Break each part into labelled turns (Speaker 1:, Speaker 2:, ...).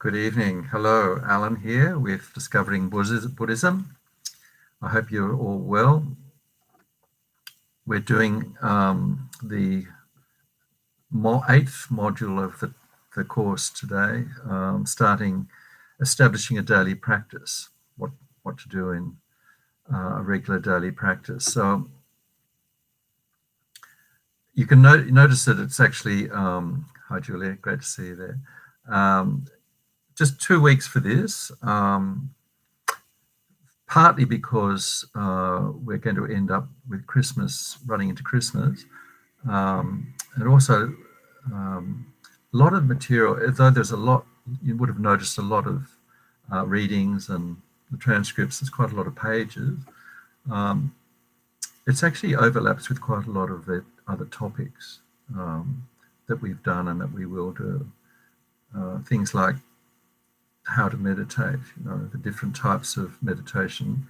Speaker 1: Good evening. Hello, Alan here with Discovering Buddhism. I hope you're all well. We're doing the 8th module of the course today, starting establishing a daily practice, what to do in a regular daily practice. So you can notice that it's actually, hi Julia, great to see you there. Just 2 weeks for this. Partly because we're going to end up with Christmas, running into Christmas, and also a lot of material, although there's a lot, you would have noticed a lot of readings and the transcripts, there's quite a lot of pages. It's actually overlaps with quite a lot of the other topics that we've done and that we will do. Things like how to meditate, the different types of meditation,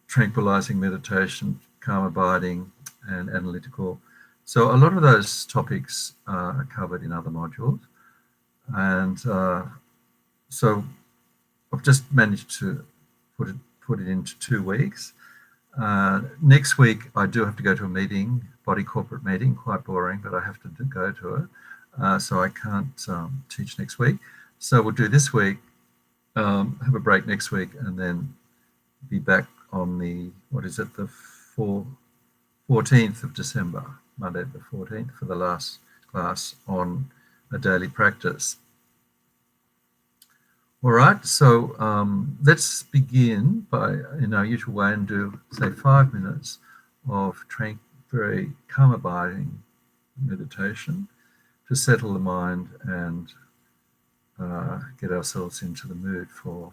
Speaker 1: tranquilizing meditation, calm abiding, and analytical. So a lot of those topics are covered in other modules. And so I've just managed to put it into 2 weeks. Next week, I do have to go to a meeting, body corporate meeting, quite boring, but I have to go to it. So I can't teach next week. So we'll do this week, have a break next week, and then be back on the, the 14th of December, Monday the 14th, for the last class on a daily practice. All right, so let's begin by, in our usual way, and do, say, 5 minutes of very calm abiding meditation to settle the mind and get ourselves into the mood for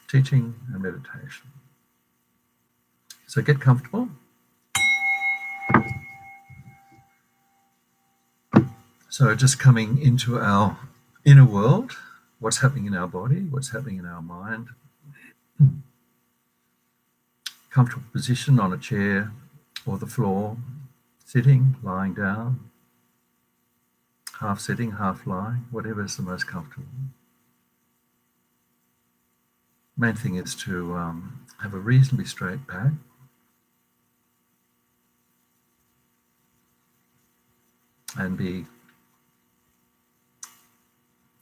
Speaker 1: teaching and meditation. So get comfortable. So just coming into our inner world, what's happening in our body, what's happening in our mind. Comfortable position on a chair or the floor, sitting, lying down, half sitting, half lying, whatever is the most comfortable. Main thing is to have a reasonably straight back. And be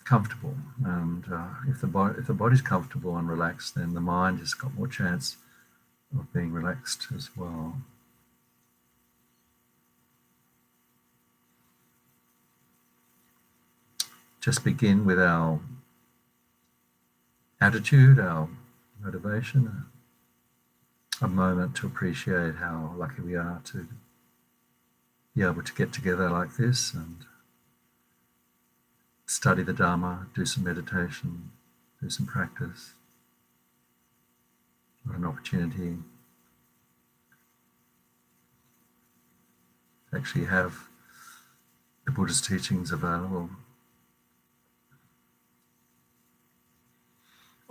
Speaker 1: comfortable. And if the body's comfortable and relaxed, then the mind has got more chance of being relaxed as well. Just begin with our attitude, our motivation, a moment to appreciate how lucky we are to be able to get together like this and study the Dharma, do some meditation, do some practice. What an opportunity to actually have the Buddha's teachings available.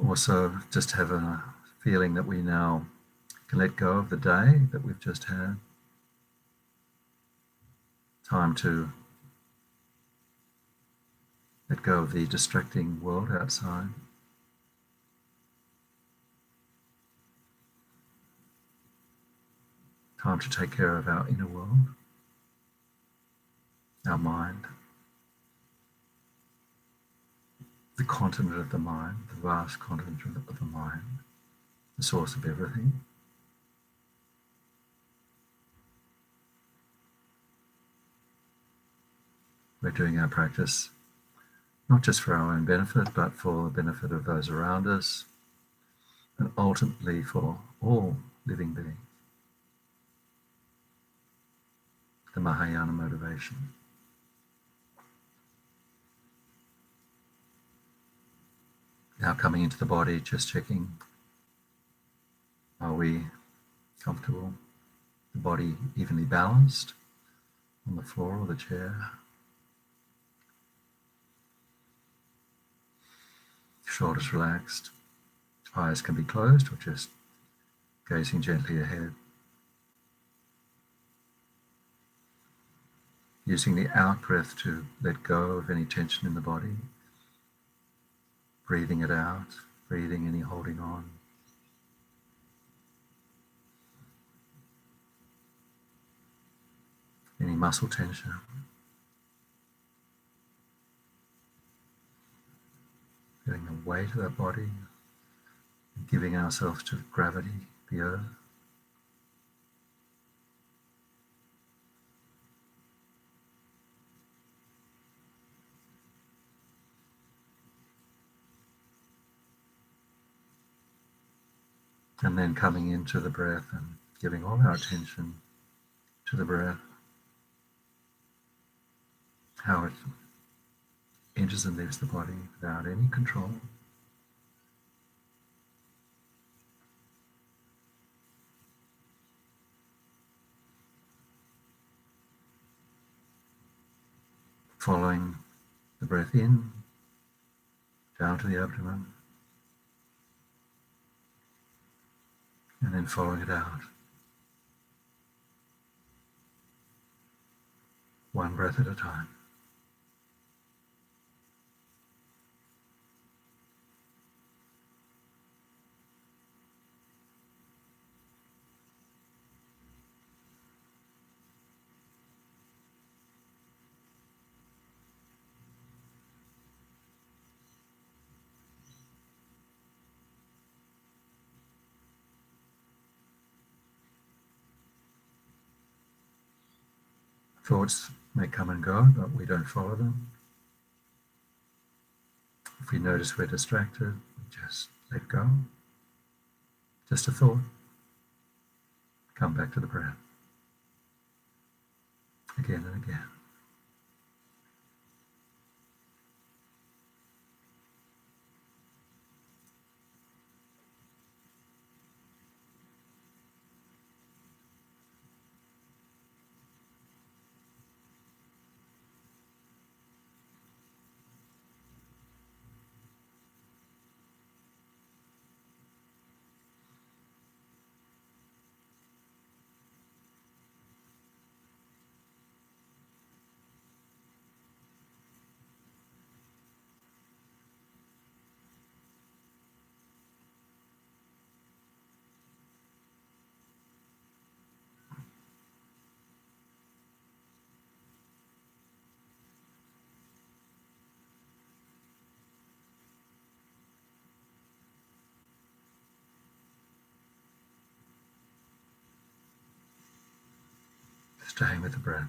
Speaker 1: Also, just have a feeling that we now can let go of the day that we've just had. Time to let go of the distracting world outside. Time to take care of our inner world, our mind, the continent of the mind, the vast continent of the mind, the source of everything. We're doing our practice not just for our own benefit, but for the benefit of those around us, and ultimately for all living beings. The Mahayana motivation. Now coming into the body, just checking, are we comfortable? The body evenly balanced on the floor or the chair? Shoulders relaxed, eyes can be closed or just gazing gently ahead. Using the out breath to let go of any tension in the body breathing it out, breathing any holding on. Any muscle tension. Feeling the weight of that body, and giving ourselves to gravity, the earth. And then coming into the breath and giving all our attention to the breath, how it enters and leaves the body without any control. Following the breath in, down to the abdomen, and then following it out. One breath at a time. Thoughts may come and go, but we don't follow them. If we notice we're distracted, we just let go. Just a thought. Come back to the breath. Again and again. Staying with the breath.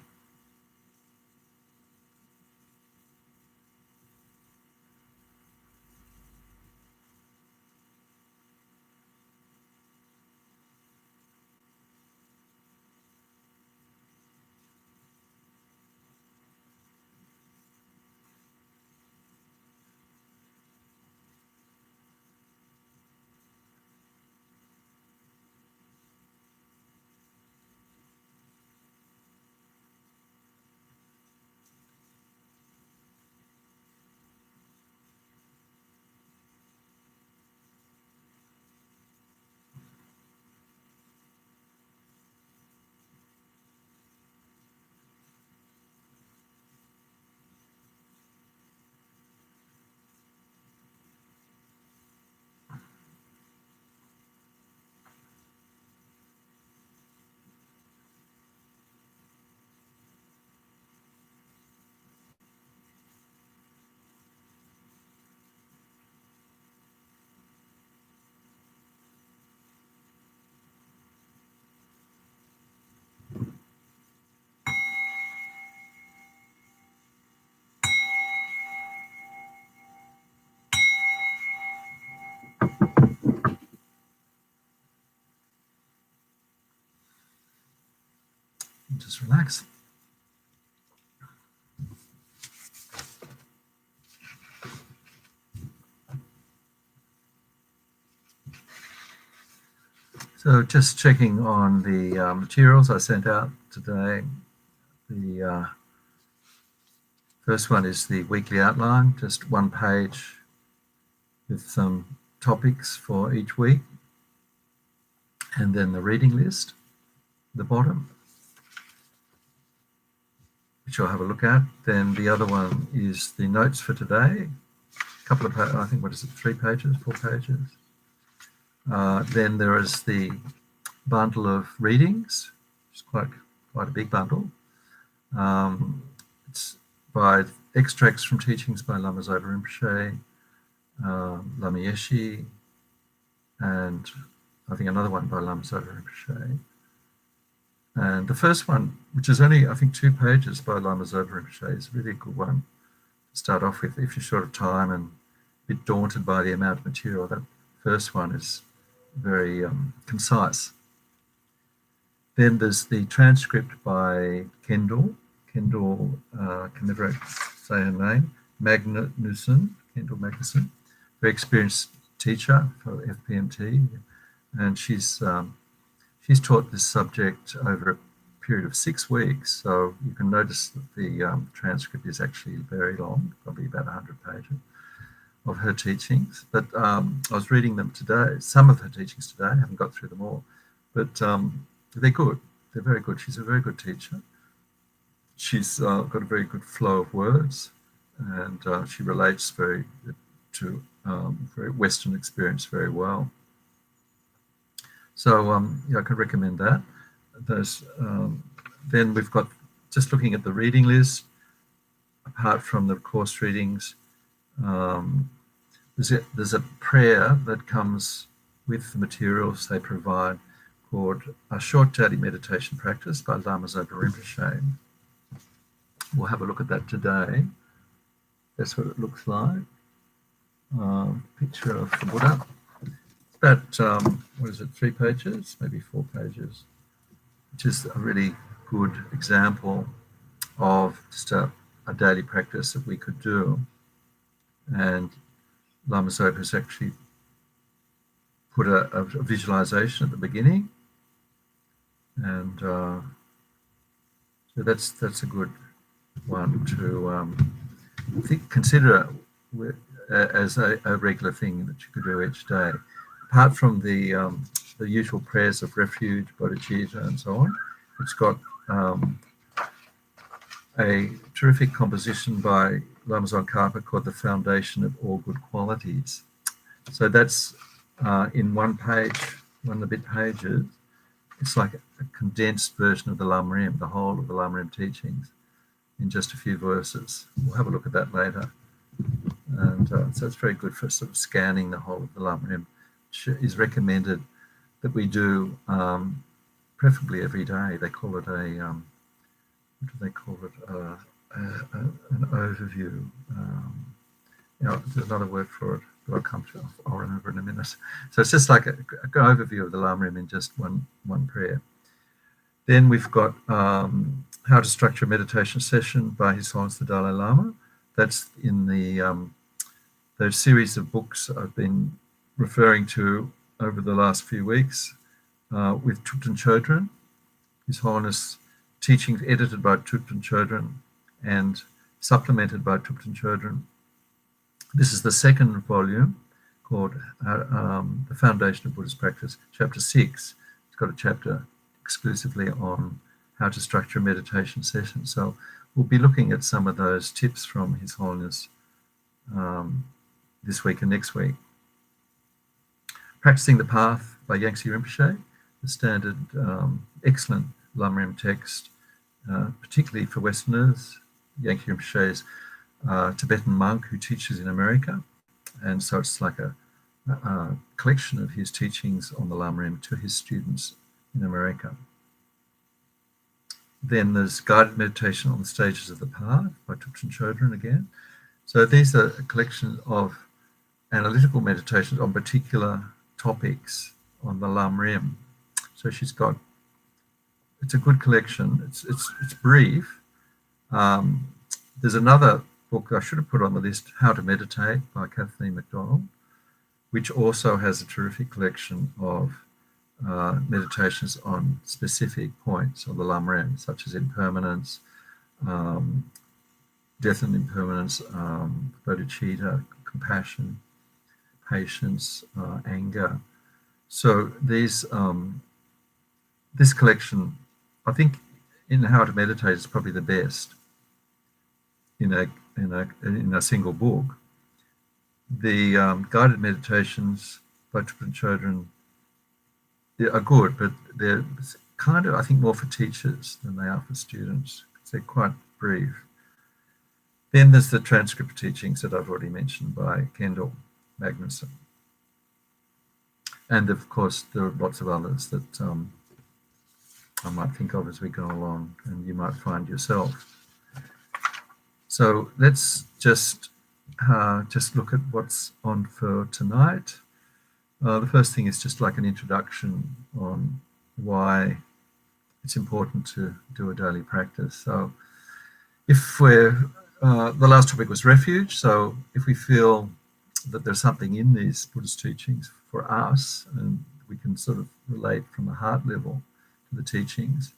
Speaker 1: Just relax. So just checking on the materials I sent out today. The first one is the weekly outline, just one page with some topics for each week. And then the reading list at the bottom, which I'll have a look at. Then the other one is the notes for today, a couple of, I think, what is it, 3 pages, 4 pages. Then there is the bundle of readings, which is quite a big bundle. It's by extracts from teachings by Lama Zopa Rinpoche, Lama Yeshe, and I think another one by Lama Zopa Rinpoche. And the first one, which is only, I think, 2 pages by Lama Zopa Rinpoche, is really a good one to start off with if you're short of time and a bit daunted by the amount of material. That first one is very concise. Then there's the transcript by Kendall. Kendall, can never say her name, Magnuson, Kendall Magnuson, very experienced teacher for FPMT, and she's taught this subject over a period of 6 weeks. So you can notice that the transcript is actually very long, probably about 100 pages of her teachings. But I was reading them today, some of her teachings today. I haven't got through them all, but they're good. They're very good. She's a very good teacher. She's got a very good flow of words, and she relates very Western experience very well. So I could recommend that. Then we've got, just looking at the reading list, apart from the course readings, there's a prayer that comes with the materials they provide called A Short Daily Meditation Practice by Lama Zopa Rinpoche. We'll have a look at that today. That's what it looks like. Picture of the Buddha. It's about, 3 pages, maybe 4 pages, which is a really good example of just a daily practice that we could do. And Lama Zopa has actually put a visualization at the beginning. And so that's a good one to consider as a regular thing that you could do each day. Apart from the usual prayers of refuge, bodhicitta, and so on, it's got a terrific composition by Lama Tsongkhapa called The Foundation of All Good Qualities. So that's in one page, one of the bit pages. It's like a condensed version of the Lam Rim, the whole of the Lam Rim teachings, in just a few verses. We'll have a look at that later. And so it's very good for sort of scanning the whole of the Lam Rim, which is recommended that we do preferably every day. They call it a, what do they call it? An overview. There's another word for it that I'll remember in a minute. So it's just like an overview of the Lam Rim in just one prayer. Then we've got How to Structure a Meditation Session by His Holiness the Dalai Lama. That's in the those series of books I've been referring to over the last few weeks with Thupten Chodron, His Holiness teachings edited by Thupten Chodron and supplemented by Thupten Chodron. This is the second volume called The Foundation of Buddhist Practice, Chapter 6. It's got a chapter exclusively on how to structure a meditation session. So we'll be looking at some of those tips from His Holiness this week and next week. Practicing the Path by Yangtze Rinpoche, the standard excellent Lam Rim text, particularly for Westerners. Yangtze Rinpoche is a Tibetan monk who teaches in America, and so it's like a collection of his teachings on the Lam Rim to his students in America. Then there's Guided Meditation on the Stages of the Path by Thupten Chodron again. So these are a collection of analytical meditations on particular topics on the Lam Rim. So she's got, it's a good collection. It's brief. There's another book I should have put on the list, How to Meditate by Kathleen MacDonald, which also has a terrific collection of meditations on specific points of the Lam Rim, such as impermanence, death and impermanence, bodhicitta, compassion, patience, anger. So these, this collection, I think, in How to Meditate is probably the best in a single book. The guided meditations by different children are good, but they're kind of, I think, more for teachers than they are for students, because they're quite brief. Then there's the transcript teachings that I've already mentioned by Kendall Magnuson. And of course, there are lots of others that I might think of as we go along, and you might find yourself. So let's just look at what's on for tonight. The first thing is just like an introduction on why it's important to do a daily practice. So if we're, the last topic was refuge, so if we feel that there's something in these Buddhist teachings for us, and we can sort of relate from a heart level to the teachings,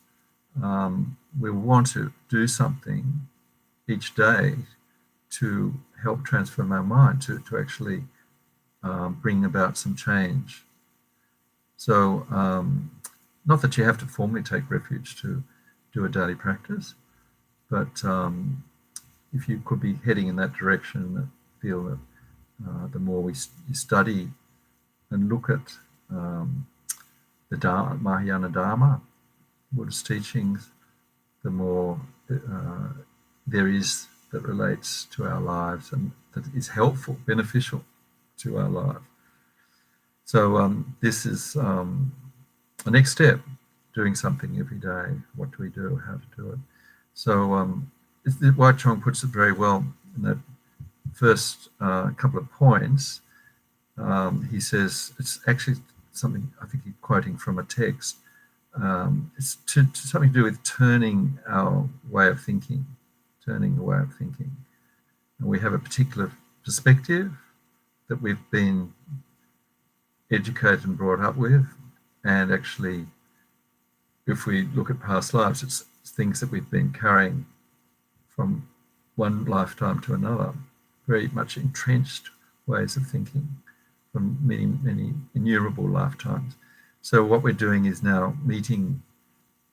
Speaker 1: we want to do something each day to help transform our mind, to actually bring about some change. So not that you have to formally take refuge to do a daily practice, but if you could be heading in that direction, that feel that the more you study and look at the Dharma, Mahayana Dharma, Buddhist teachings, the more there is that relates to our lives and that is helpful, beneficial to our life. So this is the next step, doing something every day. What do we do? How to do it? So White Chong puts it very well in that first couple of points. He says it's actually something, I think he's quoting from a text. It's something to do with turning our way of thinking, turning the way of thinking. And we have a particular perspective that we've been educated and brought up with. And actually, if we look at past lives, it's things that we've been carrying from one lifetime to another, very much entrenched ways of thinking from many, many innumerable lifetimes. So what we're doing is now meeting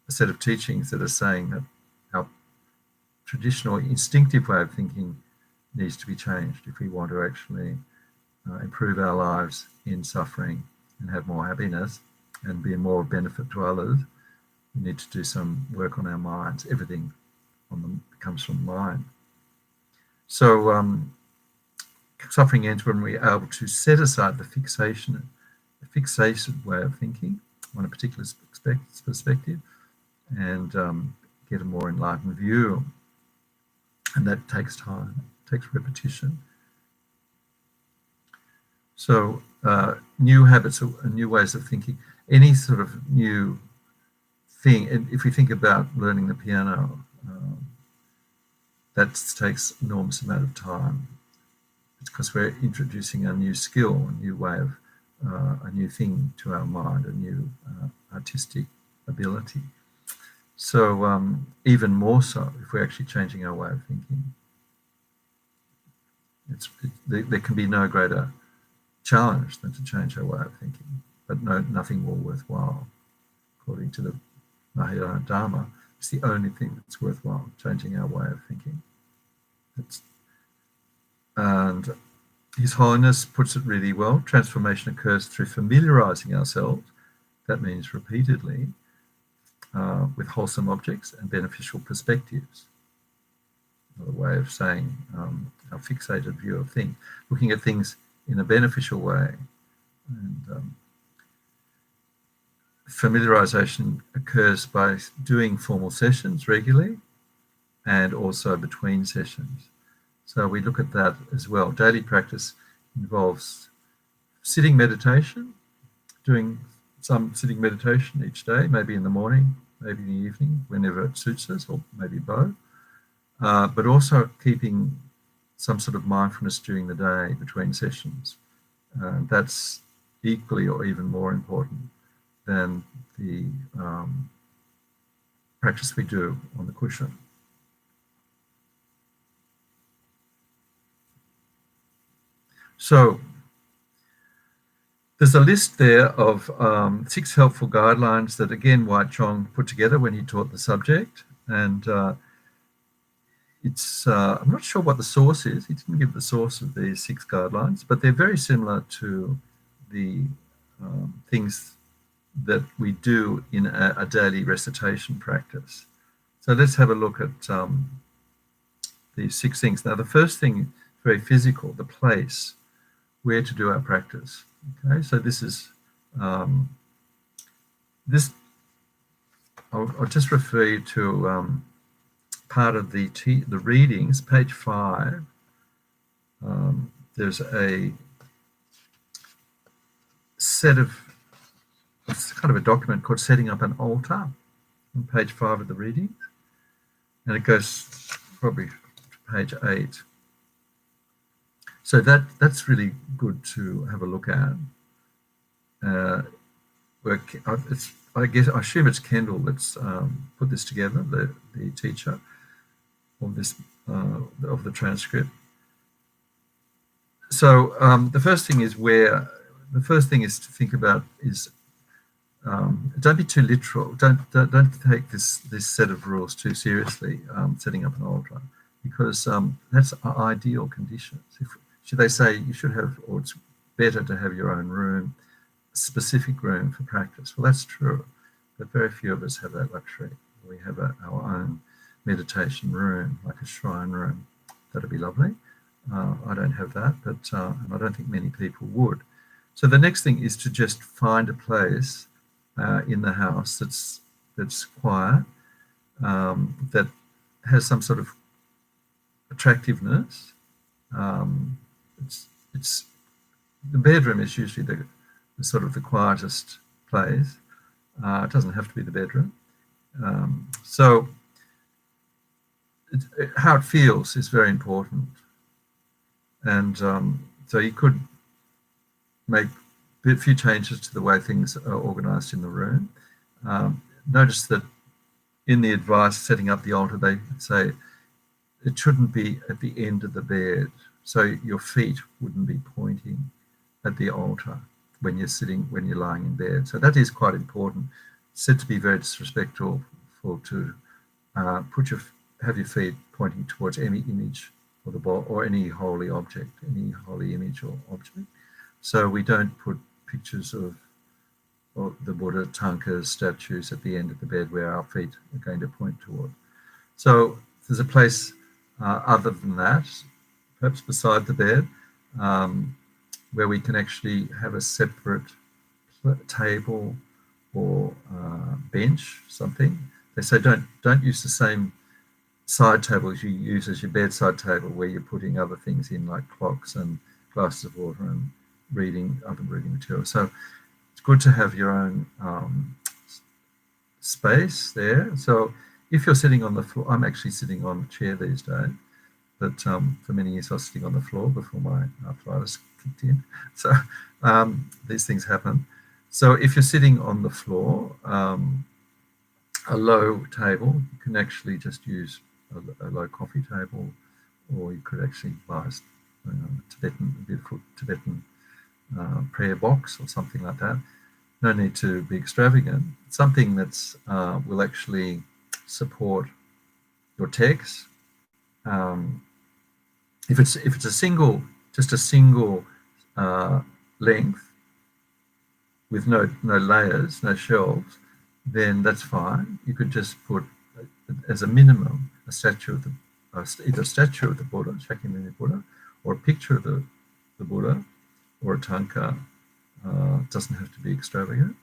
Speaker 1: a set of teachings that are saying that our traditional instinctive way of thinking needs to be changed if we want to actually improve our lives in suffering and have more happiness and be more benefit to others. We need to do some work on our minds. Everything comes from mind. So suffering ends when we're able to set aside the fixated way of thinking on a particular perspective and get a more enlightened view. And that takes time, it takes repetition. So new habits and new ways of thinking, any sort of new thing, and if we think about learning the piano, that takes an enormous amount of time. It's because we're introducing a new skill, a new way of, a new thing to our mind, a new artistic ability. So even more so, if we're actually changing our way of thinking, there can be no greater challenge than to change our way of thinking, but nothing more worthwhile. According to the Mahayana Dharma, it's the only thing that's worthwhile, changing our way of thinking. And His Holiness puts it really well. Transformation occurs through familiarizing ourselves, that means repeatedly, with wholesome objects and beneficial perspectives. Another way of saying our fixated view of things, looking at things in a beneficial way. And familiarization occurs by doing formal sessions regularly and also between sessions. So we look at that as well. Daily practice involves sitting meditation, doing some sitting meditation each day, maybe in the morning, maybe in the evening, whenever it suits us, or maybe both. But also keeping some sort of mindfulness during the day between sessions. That's equally or even more important than the practice we do on the cushion. So there's a list there of 6 helpful guidelines that, again, White Chong put together when he taught the subject. And it's I'm not sure what the source is. He didn't give the source of these 6 guidelines, but they're very similar to the things that we do in a daily recitation practice. So let's have a look at these 6 things. Now, the first thing is very physical, the place where to do our practice. Okay, so this is this. I'll just refer you to part of the readings, page 5. There's a set of, it's kind of a document called Setting Up an Altar on page 5 of the readings, and it goes probably to page 8. So that's really good to have a look at. I assume it's Kendall that's put this together, the teacher of this of the transcript. So the first thing is to think about is don't be too literal. Don't take this set of rules too seriously. Setting up an altar, because that's ideal conditions. Should they say you should have, or it's better to have your own room, specific room for practice? Well, that's true, but very few of us have that luxury. We have our own meditation room, like a shrine room. That'd be lovely. I don't have that, but and I don't think many people would. So the next thing is to just find a place in the house that's quiet, that has some sort of attractiveness. It's the bedroom is usually the sort of the quietest place. It doesn't have to be the bedroom. So how it feels is very important. And so you could make a few changes to the way things are organized in the room. Notice that in the advice setting up the altar, they say it shouldn't be at the end of the bed. So your feet wouldn't be pointing at the altar when you're lying in bed. So that is quite important. It's said to be very disrespectful to have your feet pointing towards any image or the ball or any holy object, any holy image or object. So we don't put pictures of the Buddha, tankas, statues at the end of the bed where our feet are going to point toward. So there's a place other than that, perhaps beside the bed, where we can actually have a separate table or bench, something. They say don't use the same side table as you use as your bedside table, where you're putting other things in like clocks and glasses of water and other reading material. So it's good to have your own space there. So if you're sitting on the floor, I'm actually sitting on a chair these days, but for many years I was sitting on the floor before my arthritis kicked in. So these things happen. So if you're sitting on the floor, a low table, you can actually just use a low coffee table, or you could actually buy a beautiful Tibetan prayer box or something like that. No need to be extravagant. Something that's will actually support your text. If it's just a single length with no layers, no shelves, then that's fine. You could just put as a minimum a statue of either a statue of the Buddha, Shakyamuni Buddha, or a picture of the Buddha, or a tanka. Doesn't have to be extravagant,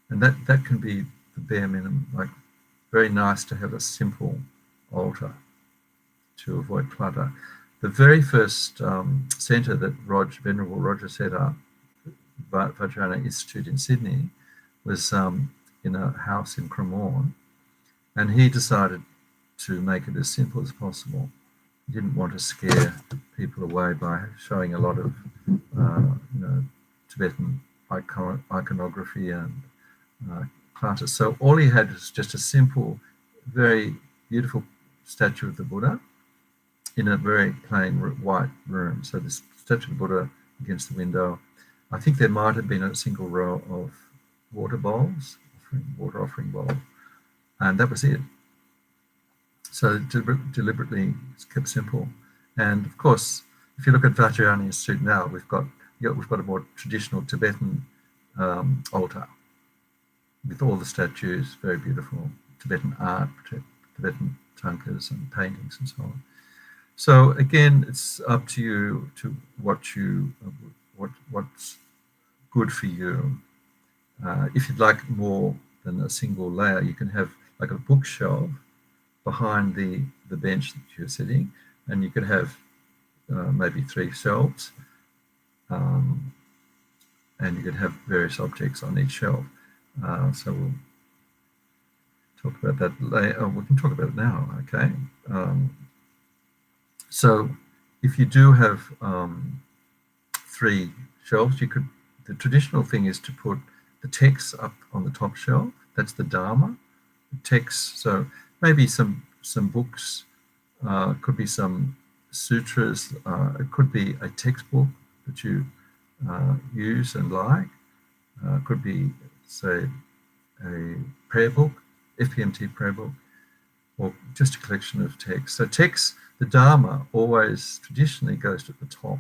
Speaker 1: and that can be the bare minimum. Like, very nice to have a simple altar to avoid clutter. The very first centre that Venerable Roger set up, Vajrayana Institute in Sydney, was in a house in Cremorne, and he decided to make it as simple as possible. He didn't want to scare people away by showing a lot of Tibetan iconography and clutter. So all he had was just a simple, very beautiful statue of the Buddha in a very plain white room. So this statue of the Buddha against the window. I think there might have been a single row of water bowls, water offering bowl, and that was it. So deliberately it's kept simple. And of course, if you look at Vajrayana Institute now, we've got a more traditional Tibetan altar with all the statues, very beautiful Tibetan art, Tibetan tankas and paintings and so on. So again, it's up to you to what's good for you. If you'd like more than a single layer, you can have like a bookshelf behind the bench that you're sitting, and you could have maybe 3 shelves, and you could have various objects on each shelf. So we'll talk about that later. We can talk about it now, okay? So if you do have 3 shelves, the traditional thing is to put the text up on the top shelf. That's the Dharma, the text. So maybe some books, could be some sutras, it could be a textbook that you use and like, could be, say, a prayer book, FPMT prayer book, or just a collection of texts. So text, the Dharma, always traditionally goes to the top,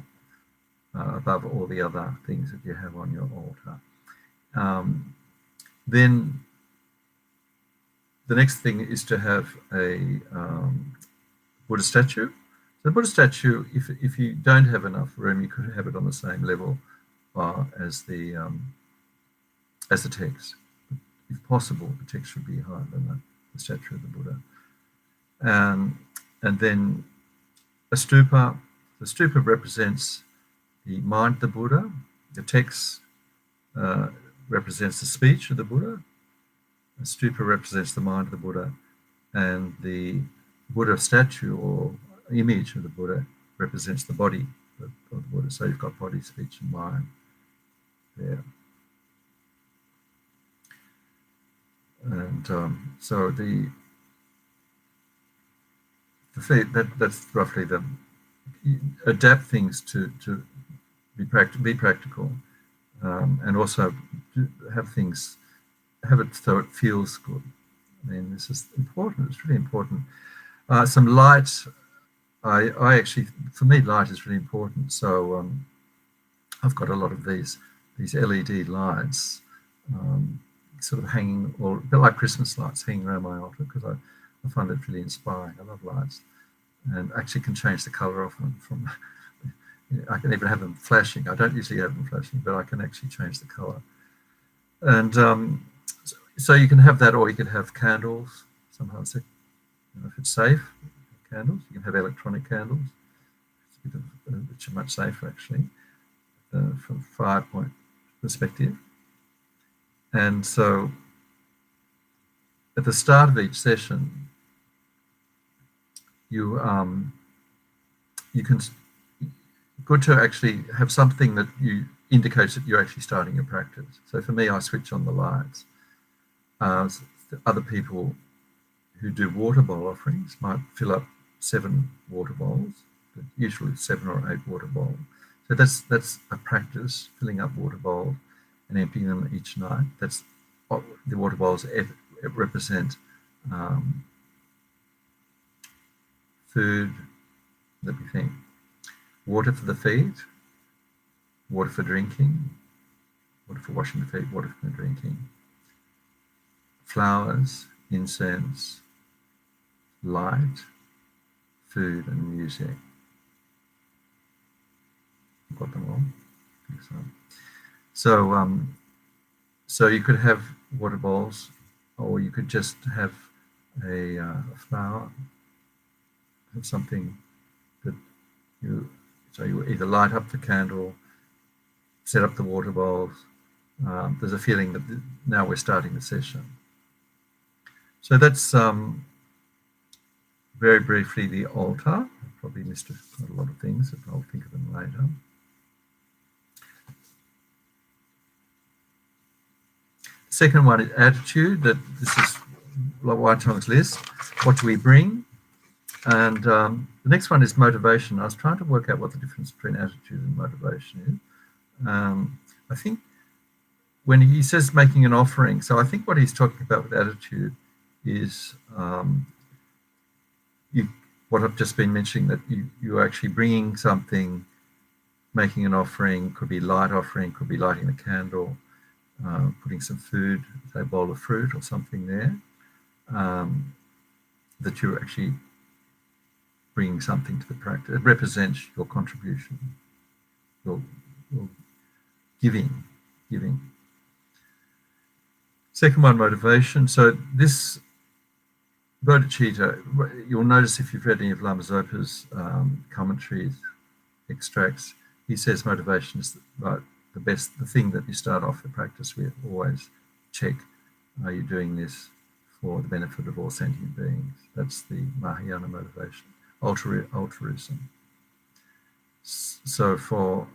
Speaker 1: above all the other things that you have on your altar. Then the next thing is to have a Buddha statue. So the Buddha statue, if you don't have enough room, you could have it on the same level as the text. If possible, the text should be higher than the statue of the Buddha. And then a stupa. The stupa represents the mind of the Buddha. The text represents the speech of the Buddha. The stupa represents the mind of the Buddha, and the Buddha statue or image of the Buddha represents the body of the Buddha. So you've got body, speech, and mind there. And so that's roughly adapt things to be practical, and also have it so it feels good. I mean, this is important. It's really important. Some light. I actually, for me, light is really important. So I've got a lot of these LED lights, sort of hanging, or a bit like Christmas lights, hanging around my altar, because I find it really inspiring. I love lights, and actually can change the color of them. I can even have them flashing. I don't usually have them flashing, but I can actually change the color. And so you can have that, or you could have candles. Sometimes, if it's safe, candles. You can have electronic candles, which are much safer actually, from a fire point perspective. And so, at the start of each session, you can, good to actually have something that indicates that you're actually starting your practice. So for me, I switch on the lights. Other people who do water bowl offerings might fill up 7 water bowls, but usually 7 or 8 water bowls. So that's a practice, filling up water bowls and emptying them each night. That's what the water bowls represent. Food, let me think. Water for the feet, water for drinking, water for washing the feet, water for drinking. Flowers, incense, light, food, and music. Got them all? I think so. So you could have water bowls, or you could just have a flower, have something that you either light up the candle, set up the water bowls. There's a feeling that now we're starting the session. So that's very briefly the altar. I probably missed a lot of things, but I'll think of them later. The second one is attitude. This is Waitong's list. What do we bring? And the next one is motivation. I was trying to work out what the difference between attitude and motivation is. I think when he says making an offering, so I think what he's talking about with attitude is what I've just been mentioning, that you're actually bringing something, making an offering, could be light offering, could be lighting a candle, putting some food, say a bowl of fruit or something there, that you're actually bringing something to the practice. It represents your contribution, your giving. Second one, motivation. So this bodhicitta, you'll notice if you've read any of Lama Zopa's commentaries, extracts, he says motivation is the thing that you start off the practice with. Always check, are you doing this for the benefit of all sentient beings? That's the Mahayana motivation, altruism. So for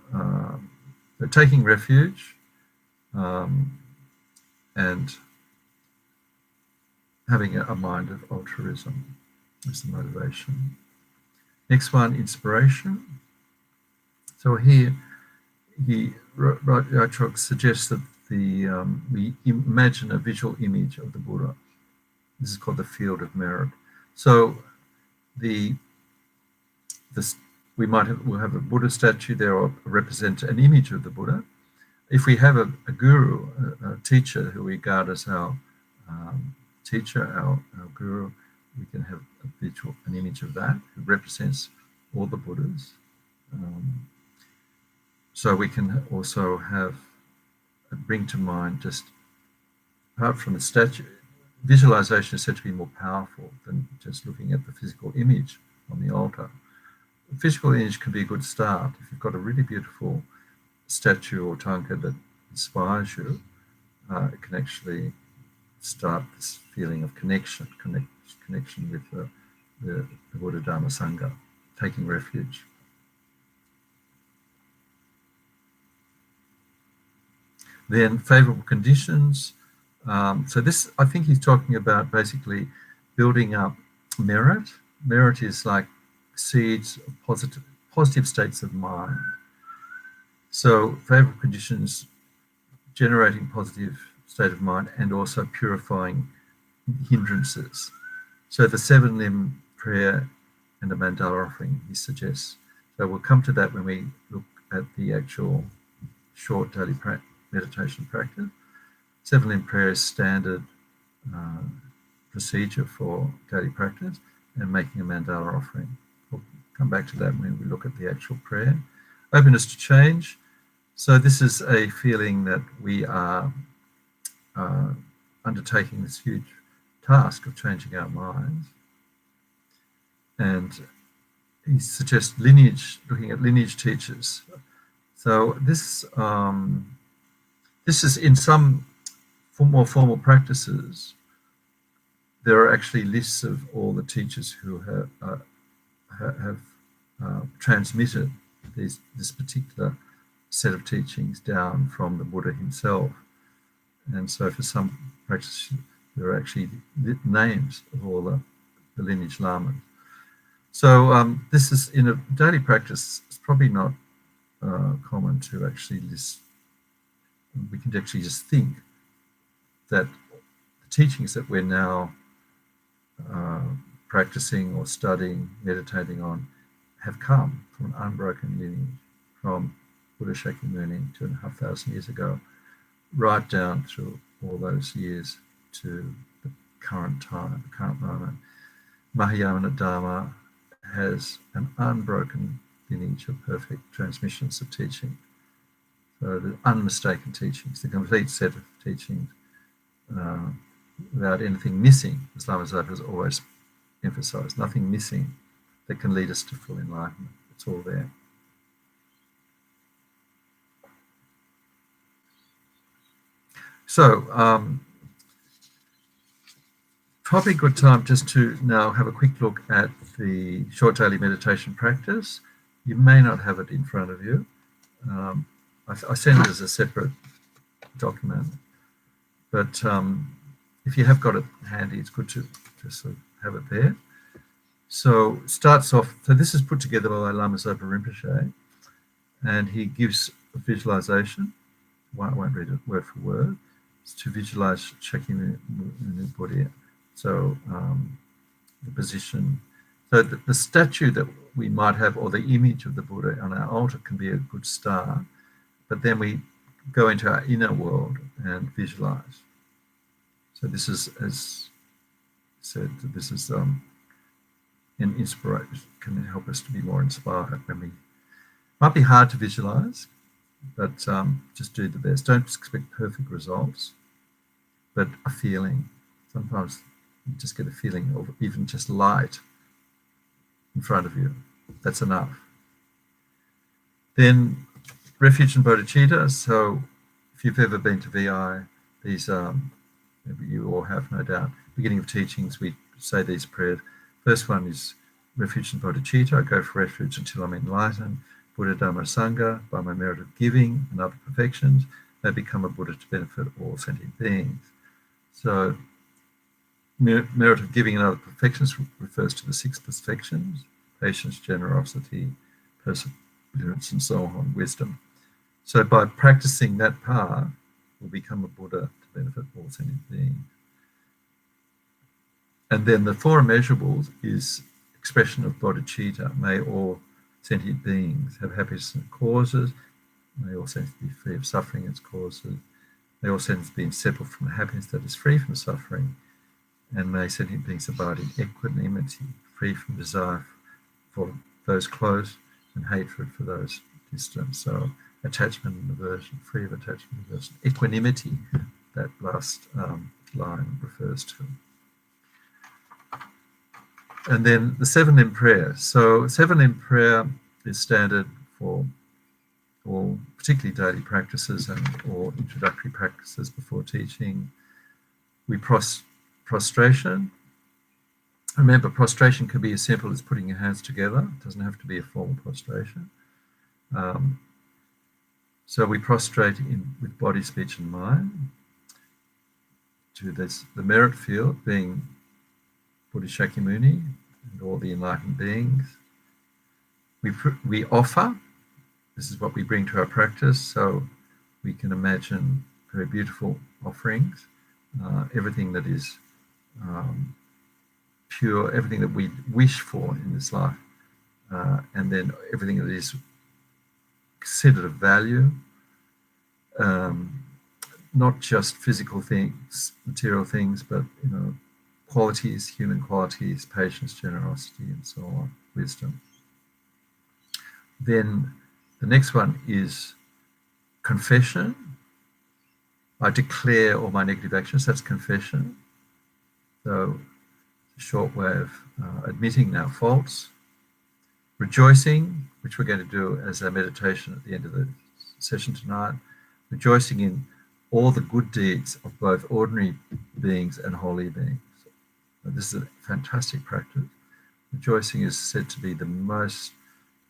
Speaker 1: taking refuge and having a mind of altruism is the motivation. Next one, inspiration. So here, Rajok suggests that we imagine a visual image of the Buddha. This is called the field of merit. So we'll have a Buddha statue there, or represent an image of the Buddha. If we have a guru, a teacher who we regard as our teacher, our guru, we can have an image of that. It represents all the Buddhas. So we can also bring to mind, just apart from the statue, visualization is said to be more powerful than just looking at the physical image on the altar. The physical image can be a good start. If you've got a really beautiful statue or tanka that inspires you, it can actually start this feeling of connection with the Buddha Dharma Sangha, taking refuge. Then favorable conditions. So this, I think he's talking about basically building up merit. Merit is like seeds of positive states of mind. So favorable conditions, generating positive state of mind and also purifying hindrances. So the 7-limb prayer and the mandala offering, he suggests. So we'll come to that when we look at the actual short daily meditation practice. 7-limb prayer is standard procedure for daily practice, and making a mandala offering. We'll come back to that when we look at the actual prayer. Openness to change. So this is a feeling that we are undertaking this huge task of changing our minds. And he suggests looking at lineage teachers. So this is in some more formal practices, there are actually lists of all the teachers who have transmitted this particular set of teachings down from the Buddha himself. And so for some practices, there are actually names of all the lineage lamas. So this is, in a daily practice, it's probably not common to actually list. We can actually just think that the teachings that we're now practicing or studying, meditating on, have come from an unbroken lineage, from Buddha Shakyamuni 2,500 years ago, right down through all those years to the current time, the current moment. Mahayana Dharma has an unbroken lineage of perfect transmissions of teaching. So the unmistaken teachings, the complete set of teachings, without anything missing, as Lama Zopa has always emphasized, nothing missing that can lead us to full enlightenment. It's all there. So, probably a good time just to now have a quick look at the short daily meditation practice. You may not have it in front of you. I send it as a separate document, but if you have got it handy, it's good to sort of have it there. So starts off, so this is put together by Lama Zopa Rinpoche, and he gives a visualization. I won't read it word for word. It's to visualize Shakyamuni Buddha. So the position, So the statue that we might have, or the image of the Buddha on our altar, can be a good start, but then we go into our inner world and visualize. So this is, as said, this is an inspiration, can help us to be more inspired when we, might be hard to visualize, but just do the best. Don't expect perfect results, but a feeling. Sometimes you just get a feeling of even just light in front of you. That's enough. Then refuge and bodhicitta. So if you've ever been to VI, these maybe you all have, no doubt. Beginning of teachings, we say these prayers. First one is refuge and bodhicitta. I go for refuge until I'm enlightened. Buddha, Dhamma, Sangha, by my merit of giving and other perfections, they become a Buddha to benefit all sentient beings. So merit of giving and other perfections refers to the 6 perfections: patience, generosity, perseverance, and so on, wisdom. So by practicing that path, we'll become a Buddha to benefit all sentient beings. And then the 4 immeasurables is expression of bodhicitta. May all sentient beings have happiness and causes. May all sentients be free of suffering and its causes. May all sentients be inseparable from happiness that is free from suffering. And may sentient beings abide in equanimity, free from desire for those close and hatred for those distant. So attachment and aversion, free of attachment and aversion. Equanimity, that last line refers to. And then the 7 in prayer. So 7 in prayer is standard for all, particularly daily practices and or introductory practices before teaching. We prostration. Remember, prostration can be as simple as putting your hands together. It doesn't have to be a formal prostration. So we prostrate with body, speech, and mind to this, the merit field being Buddha Shakyamuni and all the enlightened beings. We offer. This is what we bring to our practice. So we can imagine very beautiful offerings, everything that is pure, everything that we wish for in this life, and then everything that is considered of value, not just physical things, material things, but qualities, human qualities, patience, generosity, and so on, wisdom. Then the next one is confession. I declare all my negative actions. That's confession. So a short way of admitting our faults. Rejoicing, which we're going to do as our meditation at the end of the session tonight. Rejoicing in all the good deeds of both ordinary beings and holy beings. This is a fantastic practice. Rejoicing is said to be the most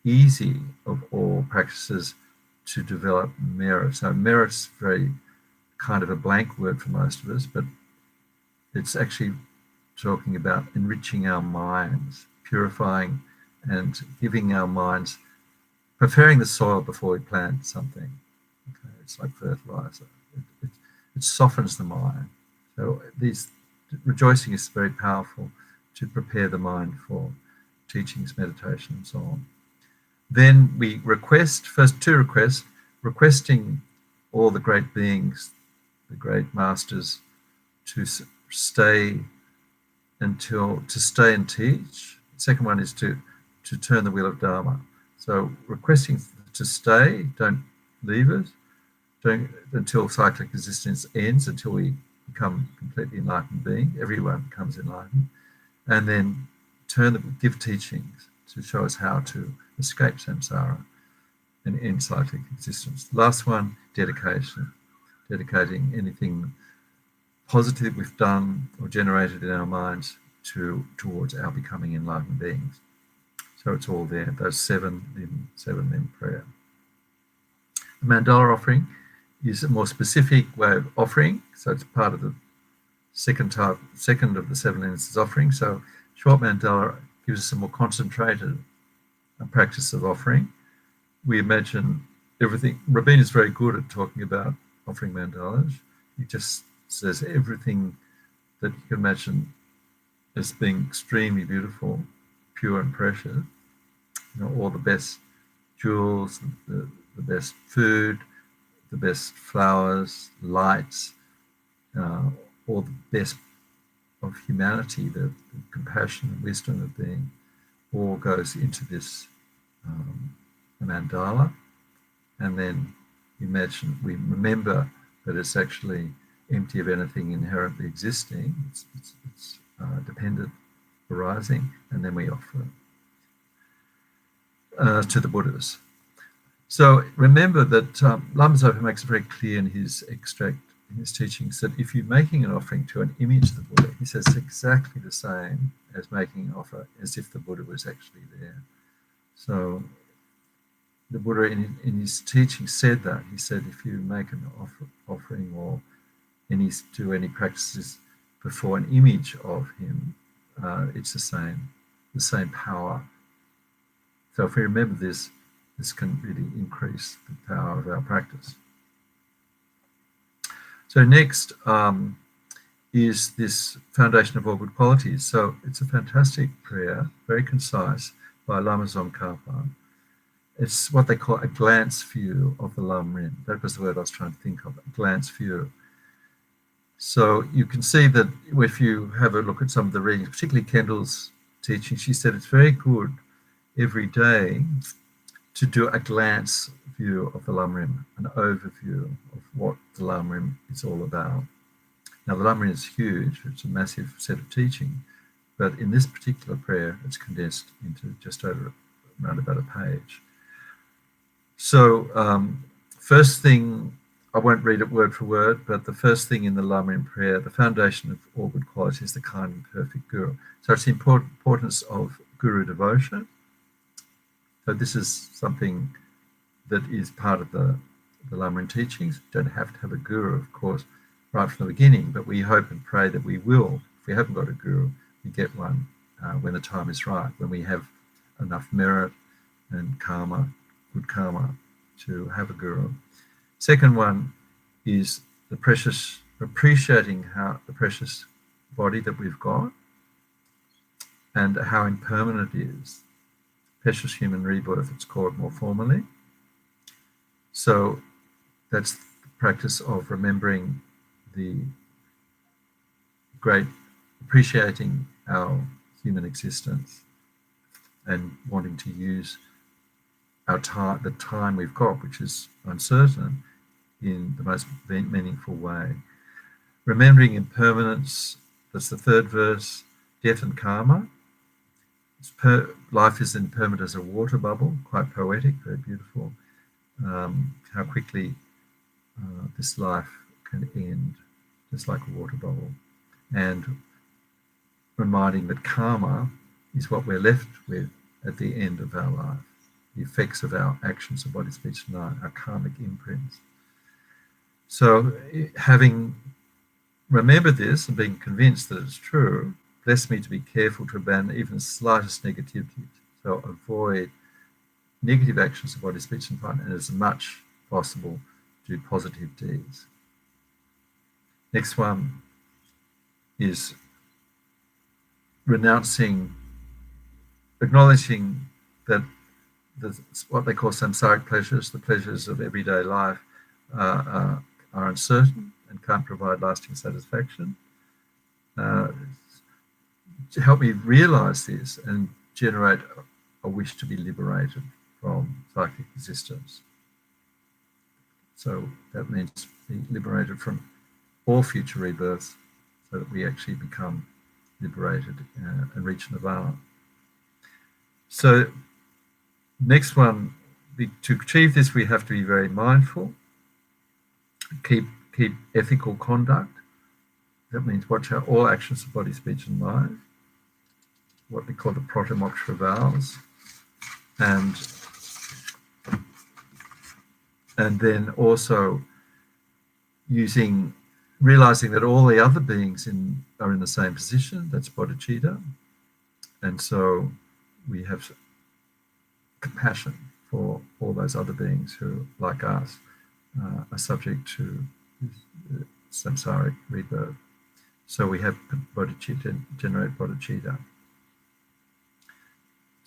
Speaker 1: easy of all practices to develop merit. So merit's very kind of a blank word for most of us, but it's actually talking about enriching our minds, purifying and giving our minds, preparing the soil before we plant something. Okay, it's like fertilizer. It softens the mind. So rejoicing is very powerful to prepare the mind for teachings, meditation, and so on. Then we request, first 2 requests, requesting all the great beings, the great masters, to stay and teach. The second one is to turn the wheel of Dharma. So requesting to stay, don't leave us, until cyclic existence ends, until we become completely enlightened being. Everyone becomes enlightened. And then give teachings to show us how to escape samsara and end cyclic existence. Last one, dedication. Dedicating anything positive we've done or generated in our minds towards our becoming enlightened beings. So it's all there, those 7 in prayer. The mandala offering is a more specific way of offering. So it's part of the second of the 7 instances offering. So short mandala gives us a more concentrated practice of offering. We imagine everything. Rabin is very good at talking about offering mandalas. He just says everything that you can imagine as being extremely beautiful pure and precious. All the best jewels, the best food, the best flowers, lights, all the best of humanity, the compassion and wisdom of being, all goes into this mandala. And then we remember that it's actually empty of anything inherently existing. It's dependent arising, and then we offer it to the Buddhas. So remember that Lama Zopa makes it very clear in his extract, in his teachings, that if you're making an offering to an image of the Buddha, he says it's exactly the same as making an offer as if the Buddha was actually there. So the Buddha in his teaching said that. He said if you make an offering or do any practices before an image of him, it's the same power. So if we remember this can really increase the power of our practice. So next is this foundation of all good qualities. So it's a fantastic prayer, very concise, by Lama Tsongkhapa. It's what they call a glance view of the Lam Rim. That was the word I was trying to think of, a glance view. So you can see that if you have a look at some of the readings, particularly Kendall's teaching, she said it's very good every day to do a glance view of the Lam Rim, an overview of what the Lam Rim is all about. Now, the Lam Rim is huge. It's a massive set of teaching. But in this particular prayer, it's condensed into just around about a page. So first thing, I won't read it word for word, but the first thing in the Lam Rim prayer, the foundation of all good qualities is the kind and perfect Guru. So it's the importance of Guru devotion. So this is something that is part of the Lam Rim teachings. You don't have to have a guru, of course, right from the beginning, but we hope and pray that we will. If we haven't got a guru, we get one when the time is right, when we have enough merit and karma, good karma, to have a guru. Second one is appreciating the precious body that we've got and how impermanent it is. Precious human rebirth, it's called more formally. So that's the practice of remembering appreciating our human existence and wanting to use the time we've got, which is uncertain, in the most meaningful way. Remembering impermanence, that's the third verse, death and karma. Life is impermanent as a water bubble, quite poetic, very beautiful. How quickly this life can end, just like a water bubble. And reminding that karma is what we're left with at the end of our life, the effects of our actions of body, speech, and mind, our karmic imprints. So having remembered this and being convinced that it's true, bless me to be careful to abandon even the slightest negativity. So avoid negative actions of body, speech, and mind, and as much possible do positive deeds. Next one is acknowledging that what they call samsaric pleasures, the pleasures of everyday life, are uncertain and can't provide lasting satisfaction. To help me realize this and generate a wish to be liberated from psychic existence. So that means be liberated from all future rebirths so that we actually become liberated and reach nirvana. So next one, to achieve this, we have to be very mindful, keep ethical conduct. That means watch out all actions of body, speech, and mind, what we call the Pratamoksha vows, and then also realizing that all the other beings are in the same position, that's bodhicitta, and so we have compassion for all those other beings who, like us, are subject to samsaric rebirth. So we have bodhicitta, generate bodhicitta.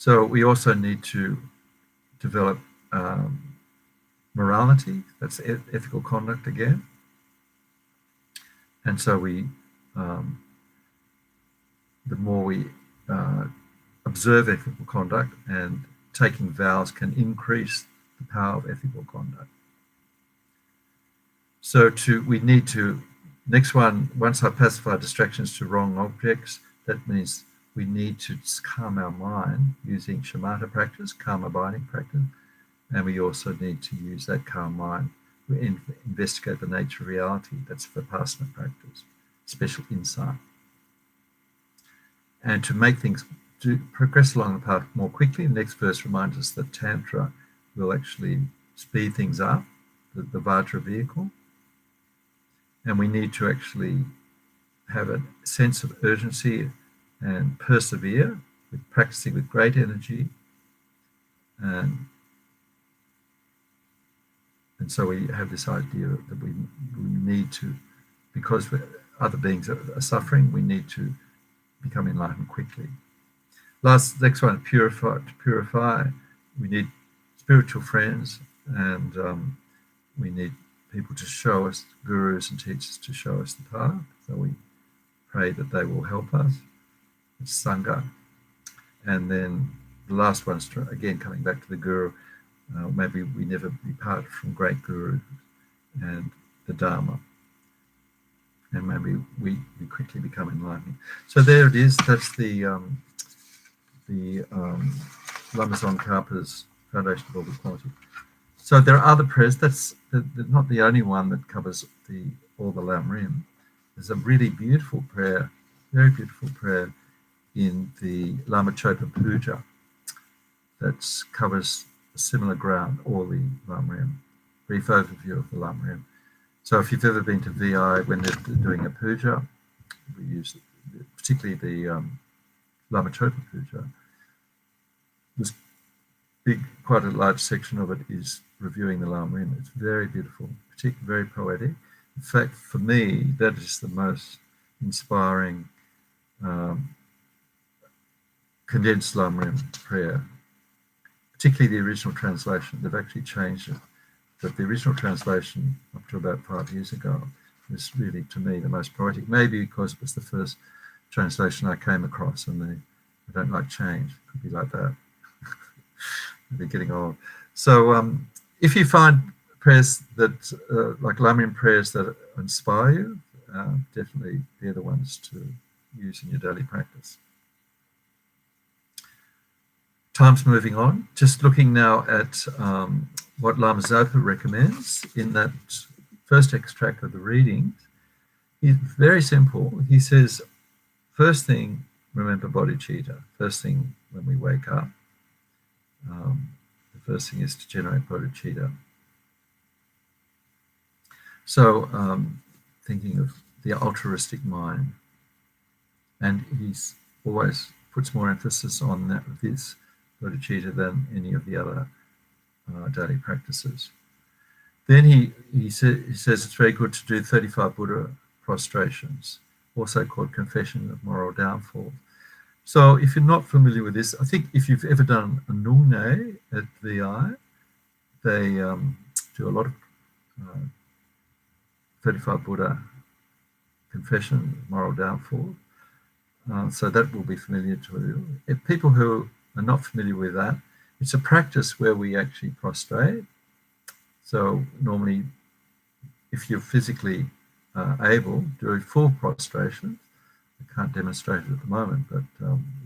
Speaker 1: So we also need to develop morality, that's ethical conduct again. And so the more we observe ethical conduct, and taking vows can increase the power of ethical conduct. So we need to, next one, once I pacify distractions to wrong objects, that means we need to calm our mind using shamatha practice, calm abiding practice, and we also need to use that calm mind to investigate the nature of reality. That's vipassana practice, special insight. And to make things progress along the path more quickly, the next verse reminds us that Tantra will actually speed things up, the Vajra vehicle. And we need to actually have a sense of urgency and persevere with practicing with great energy. And so we have this idea that we need to, because other beings are suffering, we need to become enlightened quickly. Next one, to purify, we need spiritual friends, and we need people to show us, gurus and teachers to show us the path. So we pray that they will help us. It's Sangha. And then the last one is, again, coming back to the guru, maybe we never be parted from great gurus and the Dharma. And maybe we quickly become enlightened. So there it is. That's the Lama Tsongkhapa's Foundation of All Equality. So there are other prayers. That's not the only one that covers all the Lam Rim. There's a really beautiful prayer, very beautiful prayer in the Lama Chopa Puja that covers a similar ground, all the Lam Rim. Brief overview of the Lam Rim. So if you've ever been to VI when they're doing a puja, we use particularly the Lama Chopa Puja. This quite a large section of it is reviewing the Lam Rim. It's very beautiful, particularly very poetic. In fact, for me, that is the most inspiring condensed Lam Rim prayer, particularly the original translation. They've actually changed it. But the original translation, up to about 5 years ago, was really, to me, the most poetic. Maybe because it was the first translation I came across, and I don't like change. It could be like that. They're getting old. So if you find prayers that, like Lam Rim prayers that inspire you, definitely they're the ones to use in your daily practice. Time's moving on. Just looking now at what Lama Zopa recommends in that first extract of the readings. It's very simple. He says, first thing, remember bodhicitta. First thing when we wake up, the first thing is to generate bodhicitta. So thinking of the altruistic mind, and he's always puts more emphasis on this bodhicitta than any of the other daily practices. Then he says it's very good to do 35 Buddha prostrations, also called confession of moral downfall. So if you're not familiar with this, I think if you've ever done a nune at VI, they do a lot of 35 Buddha confession, moral downfall. So that will be familiar to you. If people who are not familiar with that, it's a practice where we actually prostrate. So normally, if you're physically able, do a full prostration. I can't demonstrate it at the moment, but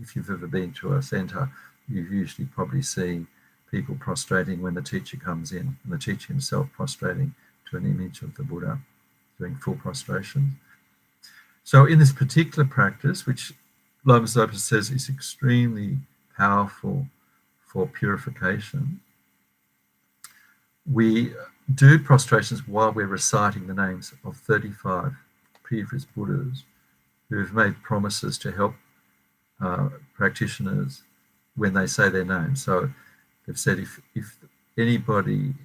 Speaker 1: if you've ever been to a centre, you've usually probably seen people prostrating when the teacher comes in, and the teacher himself prostrating to an image of the Buddha, doing full prostration. So in this particular practice, which Lama Zopa says is extremely powerful for purification, we do prostrations while we're reciting the names of 35 previous Buddhas who have made promises to help practitioners when they say their name. So they've said if anybody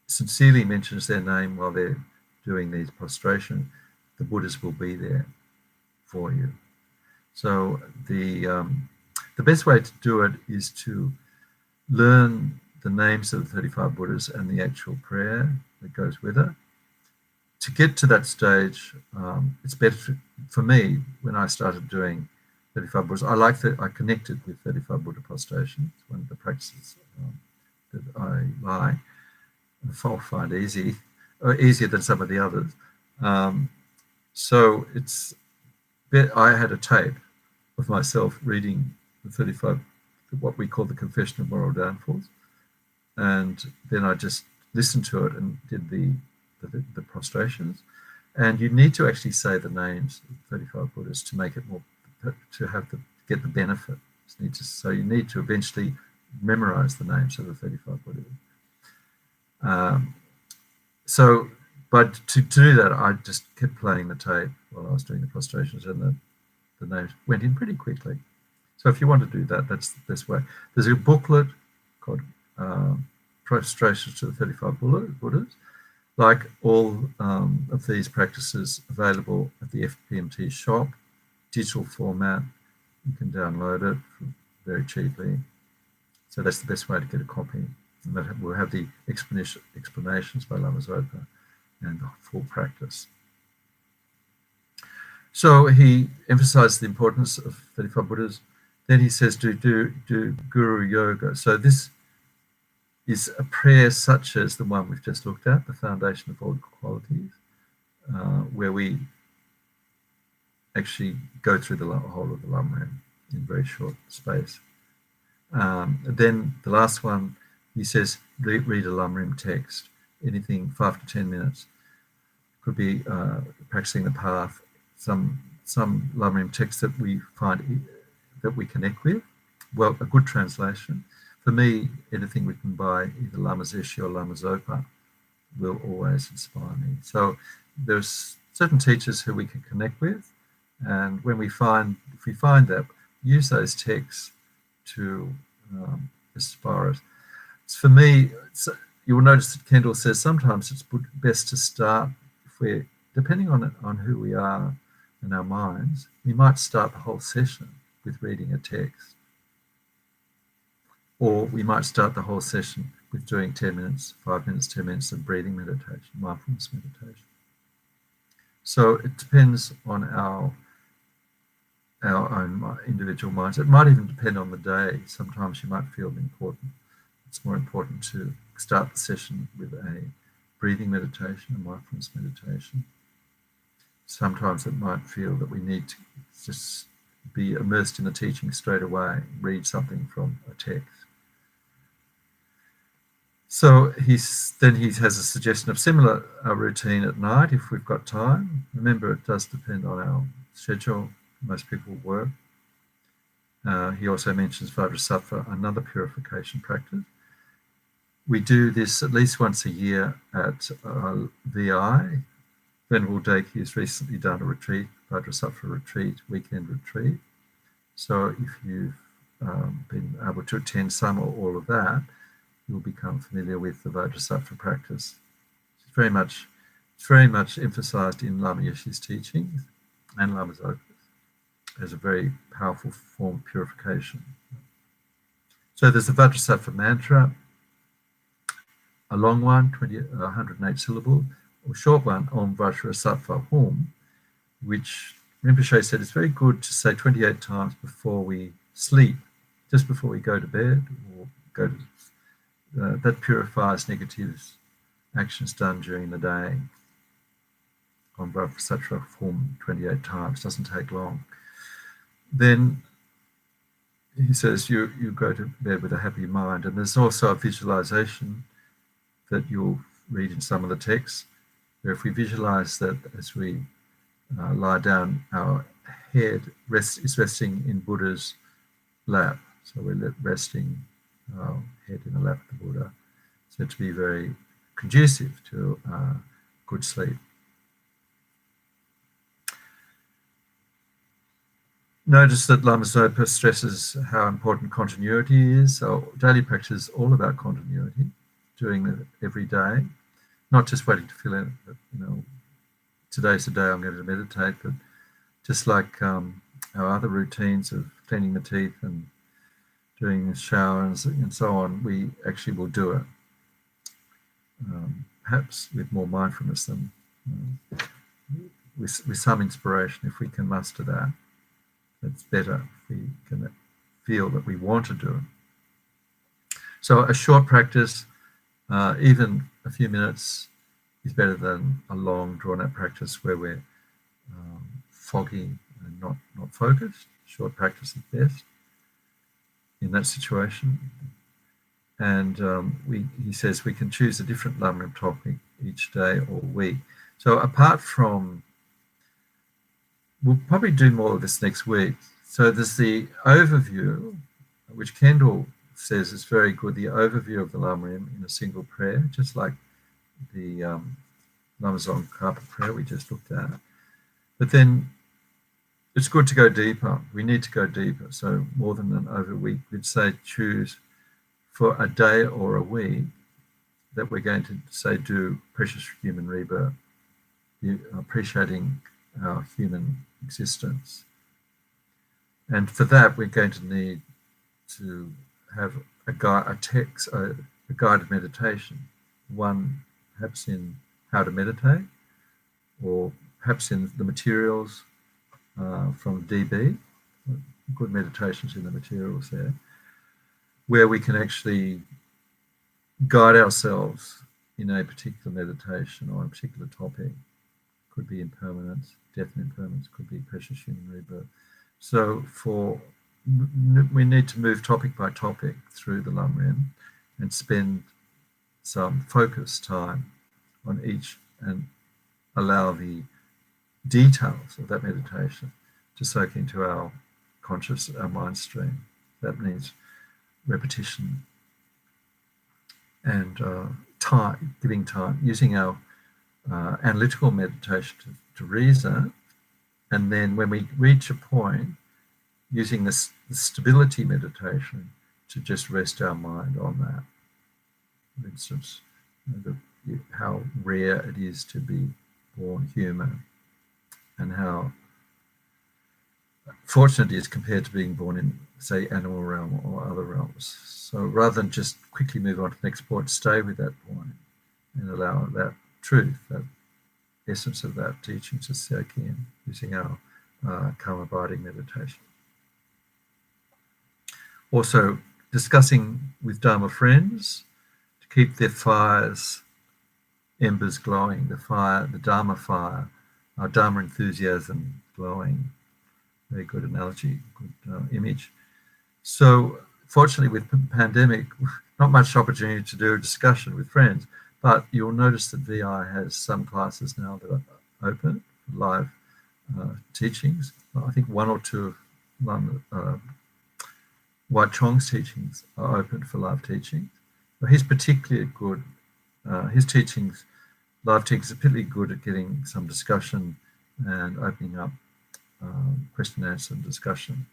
Speaker 1: sincerely mentions their name while they're doing these prostrations, the Buddhas will be there for you. So the best way to do it is to learn the names of the 35 Buddhas and the actual prayer that goes with it. To get to that stage, it's better for me when I started doing 35 Buddhas. I like that I connected with 35 Buddha prostrations, one of the practices that I like, I find easy, or easier than some of the others. So I had a tape of myself reading the 35, what we call the Confession of Moral Downfalls, and then I just listened to it and did the prostrations. And you need to actually say the names of 35 Buddhas to make it more, get the benefit. So you need to eventually memorize the names of the 35 Buddhas. But to do that, I just kept playing the tape while I was doing the prostrations, and the names went in pretty quickly. So if you want to do that, that's the best way. There's a booklet called Prostrations to the 35 Buddhas. Like all of these practices, available at the FPMT shop, digital format. You can download it very cheaply. So that's the best way to get a copy. And we'll have the explanations by Lama Zopa and the full practice. So he emphasized the importance of 35 Buddhas. Then he says do Guru Yoga. So this is a prayer such as the one we've just looked at, the foundation of all the qualities, where we actually go through the whole of the Lamrim in very short space. Then the last one, he says, read a Lamrim text, anything 5 to 10 minutes. Could be practicing the path, some Lamrim text that we find that we connect with. Well, a good translation. For me, anything written by either Lama Zeshi or Lama Zopa will always inspire me. So there's certain teachers who we can connect with, and if we find that, use those texts to inspire us. For me, you will notice that Kendall says sometimes it's best to start, if we're depending on who we are in our minds, we might start the whole session with reading a text. Or we might start the whole session with doing 10 minutes, 5 minutes, 10 minutes of breathing meditation, mindfulness meditation. So it depends on our own individual minds. It might even depend on the day. Sometimes you might feel it's more important to start the session with a breathing meditation, a mindfulness meditation. Sometimes it might feel that we need to just be immersed in the teaching straight away, read something from a text. So he has a suggestion of similar routine at night if we've got time. Remember, it does depend on our schedule. Most people work. He also mentions Vajrasattva, another purification practice. We do this at least once a year at VI. Venerable Deki has recently done a retreat, Vajrasattva retreat, weekend retreat. So if you've been able to attend some or all of that, you'll become familiar with the Vajrasattva practice. It's very much emphasized in Lama Yeshe's teachings and Lama Zopa's as a very powerful form of purification. So there's the Vajrasattva mantra, a long one, 108 syllables, or short one, Om Vajrasattva Hum, which Rinpoche said it's very good to say 28 times before we sleep, just before we go to bed, or go to that purifies negative actions done during the day. Om Vajrasattva Hum 28 times, doesn't take long. Then he says you go to bed with a happy mind, and there's also a visualization that you'll read in some of the texts, where if we visualize that as we lie down, our head is resting in Buddha's lap. So we're resting our head in the lap of the Buddha. So to be very conducive to good sleep. Notice that Lama Zopa stresses how important continuity is. So daily practice is all about continuity, doing it every day, not just waiting to feel it, but, today's the day I'm going to meditate, but just like our other routines of cleaning the teeth and doing the showers and so on, we actually will do it. Perhaps with more mindfulness than with some inspiration, if we can muster that. It's better if we can feel that we want to do it. So a short practice, even a few minutes, is better than a long, drawn-out practice where we're foggy and not focused. Short practice is best in that situation. And he says we can choose a different Lamrim topic each day or week. So apart from, we'll probably do more of this next week. So there's the overview, which Kendall says is very good, the overview of the Lamrim in a single prayer, just like the Lamazon carpet prayer we just looked at. But then it's good to go deeper. We need to go deeper. So more than an over week, we'd say choose for a day or a week that we're going to say do precious human rebirth, appreciating our human existence. And for that, we're going to need to have a guided meditation, one perhaps in how to meditate, or perhaps in the materials from DB, good meditations in the materials there, where we can actually guide ourselves in a particular meditation or a particular topic. Could be impermanence, death and impermanence, could be precious human rebirth. So we need to move topic by topic through the Lamrim and spend some focused time on each and allow the details of that meditation to soak into our conscious, our mind stream. That means repetition and time, giving time, using our analytical meditation to reason, and then when we reach a point, using the stability meditation to just rest our mind on that. For instance, how rare it is to be born human, and how fortunate it is compared to being born in, say, animal realm or other realms. So rather than just quickly move on to the next point, stay with that point and allow that truth, that essence of that teaching to soak in using our calm abiding meditation. Also, discussing with Dharma friends to keep their fires, embers glowing, the fire, the Dharma fire, our Dharma enthusiasm glowing. Very good analogy, good image. So fortunately with the pandemic, not much opportunity to do a discussion with friends, but you'll notice that VI has some classes now that are open, live teachings. I think one or two of White Chong's teachings are open for live teaching. But he's particularly good, his teachings, live teachings are particularly good at getting some discussion and opening up question and answer and discussion.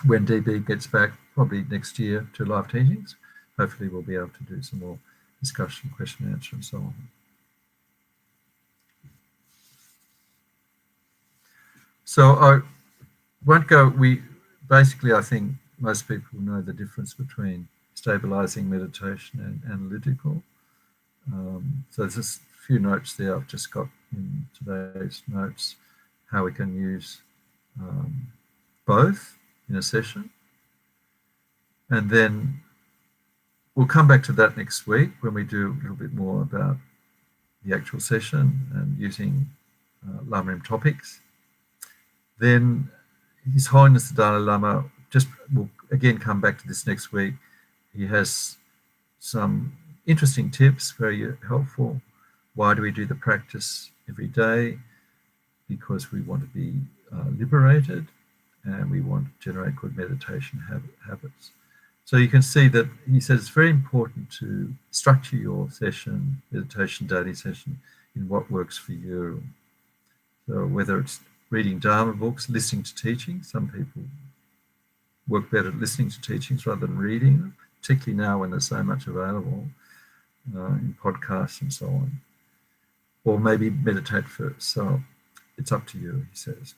Speaker 1: When DB gets back, probably next year, to live teachings, hopefully we'll be able to do some more discussion, question and answer and so on. So I won't go, basically I think most people know the difference between stabilizing meditation and analytical. So there's just a few notes there I've just got in today's notes, how we can use both in a session. And then we'll come back to that next week when we do a little bit more about the actual session and using Lamrim topics. Then His Holiness the Dalai Lama will again come back to this next week. He has some interesting tips, very helpful. Why do we do the practice every day? Because we want to be liberated and we want to generate good meditation habits. So you can see that he says it's very important to structure your session, meditation daily session, in what works for you. So whether it's reading Dharma books, listening to teachings, some people work better at listening to teachings rather than reading them, particularly now when there's so much available in podcasts and so on. Or maybe meditate first. So it's up to you, he says.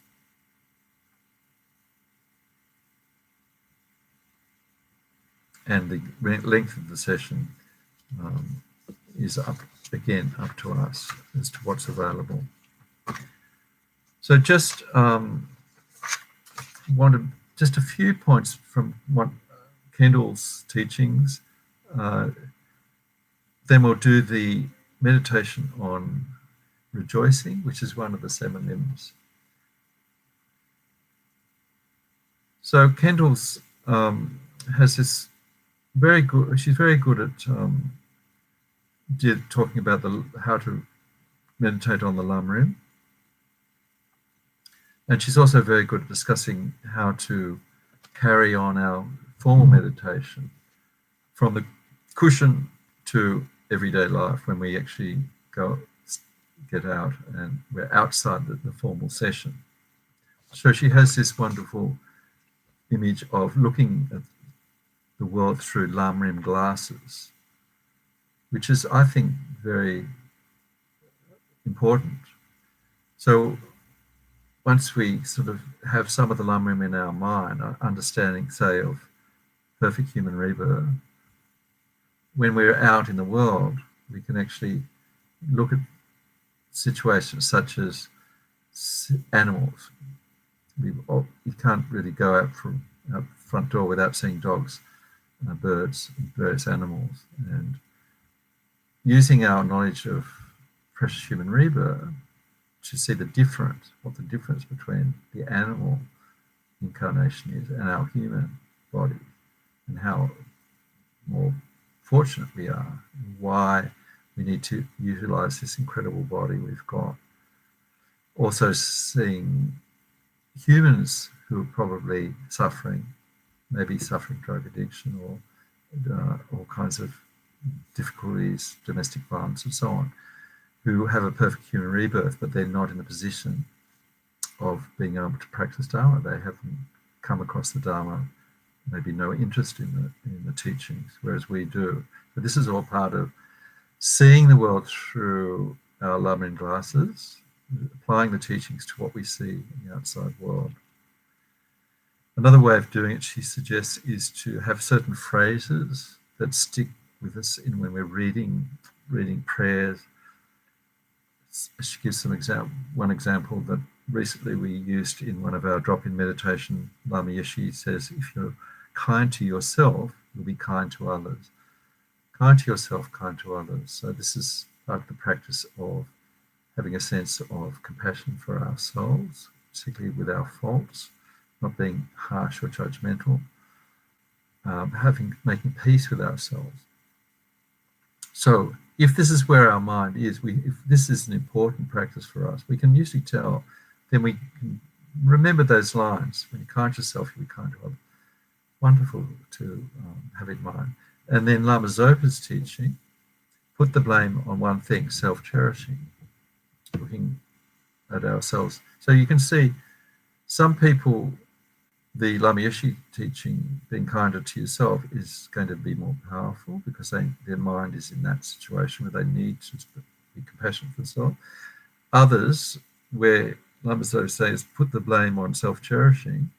Speaker 1: and the length of the session is up to us as to what's available. So just just a few points from what Kendall's teachings. Then we'll do the meditation on rejoicing, which is one of the 7 limbs. So Kendall's has this very good. She's very good at talking about how to meditate on the Lamrim, and she's also very good at discussing how to carry on our formal meditation from the cushion to everyday life when we actually get out and we're outside the formal session. So she has this wonderful image of looking at the world through Lamrim glasses, which is, I think, very important. So once we sort of have some of the Lamrim in our mind, understanding, say, of perfect human rebirth, when we're out in the world, we can actually look at situations such as animals. You can't really go out from our front door without seeing dogs, birds, and various animals. And using our knowledge of precious human rebirth to see what the difference between the animal incarnation is and our human body, and how more fortunate we are, and why we need to utilize this incredible body we've got. Also seeing humans who are probably suffering, maybe suffering drug addiction or all kinds of difficulties, domestic violence and so on, who have a perfect human rebirth, but they're not in a position of being able to practice Dharma. They haven't come across the Dharma, maybe no interest in the teachings, whereas we do. But this is all part of seeing the world through our Lamrim glasses, applying the teachings to what we see in the outside world. Another way of doing it, she suggests, is to have certain phrases that stick with us when we're reading prayers. She gives one example that recently we used in one of our drop-in meditation. Lama Yeshe says, if you're kind to yourself, you'll be kind to others. Kind to yourself, kind to others. So this is part of the practice of having a sense of compassion for ourselves, particularly with our faults, not being harsh or judgmental, making peace with ourselves. So if this is where our mind is, if this is an important practice for us, we can usually tell, then we can remember those lines. When you're kind to yourself, you'll be kind to others. Wonderful to have in mind. And then Lama Zopa's teaching, put the blame on one thing, self-cherishing, looking at ourselves. So you can see some people, the Lama Yeshe teaching, being kinder to yourself, is going to be more powerful because their mind is in that situation where they need to be compassionate for themselves. Others, where Lama Zopa says, put the blame on self-cherishing,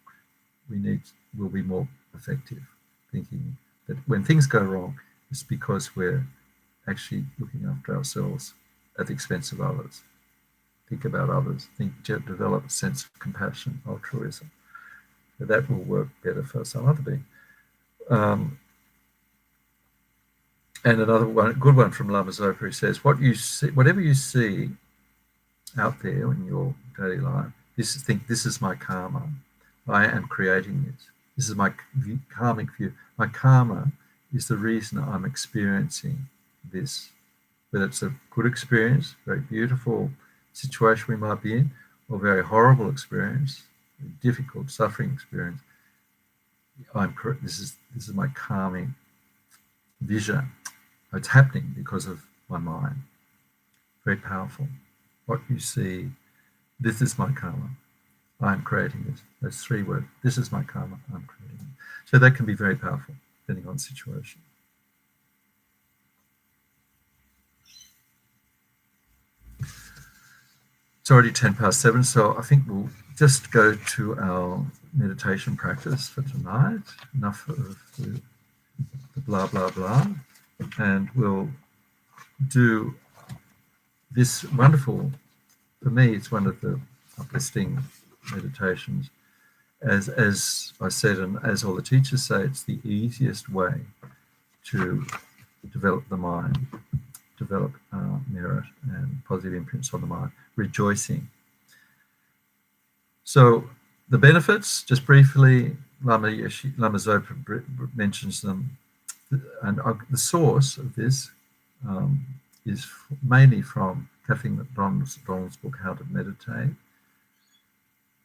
Speaker 1: will be more effective, thinking that when things go wrong, it's because we're actually looking after ourselves at the expense of others. Think about others, develop a sense of compassion, altruism. That will work better for some other being. And another one, good one from Lama Zopa, who says, whatever you see out there in your daily life, think this is my karma. I am creating this. This is my karmic view. My karma is the reason I'm experiencing this. Whether it's a good experience, very beautiful situation we might be in, or very horrible experience, difficult, suffering experience. This is my karmic vision. It's happening because of my mind. Very powerful. What you see, this is my karma. I'm creating this. Those 3 words. This is my karma. I'm creating it. So that can be very powerful, depending on the situation. It's already 7:10, so I think we'll just go to our meditation practice for tonight. Enough of the blah, blah, blah, and we'll do this wonderful, for me, it's one of the uplifting meditations. As I said, and as all the teachers say, it's the easiest way to develop the mind, develop merit and positive imprints on the mind, rejoicing. So the benefits, just briefly, Lama Zopa mentions them, and the source of this is mainly from Kathleen McDonald's book, How to Meditate.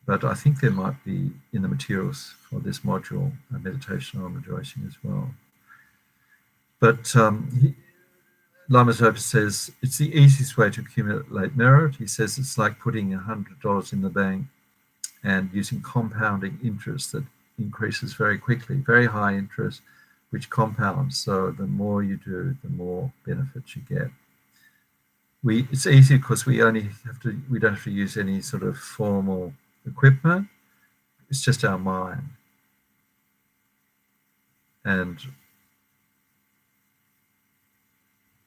Speaker 1: But I think there might be in the materials for this module a meditation on rejoicing as well. But Lama Zopa says it's the easiest way to accumulate merit. He says it's like putting $100 in the bank and using compounding interest that increases very quickly, very high interest, which compounds. So the more you do, the more benefits you get. It's easy because we don't have to use any sort of formal equipment. It's just our mind. And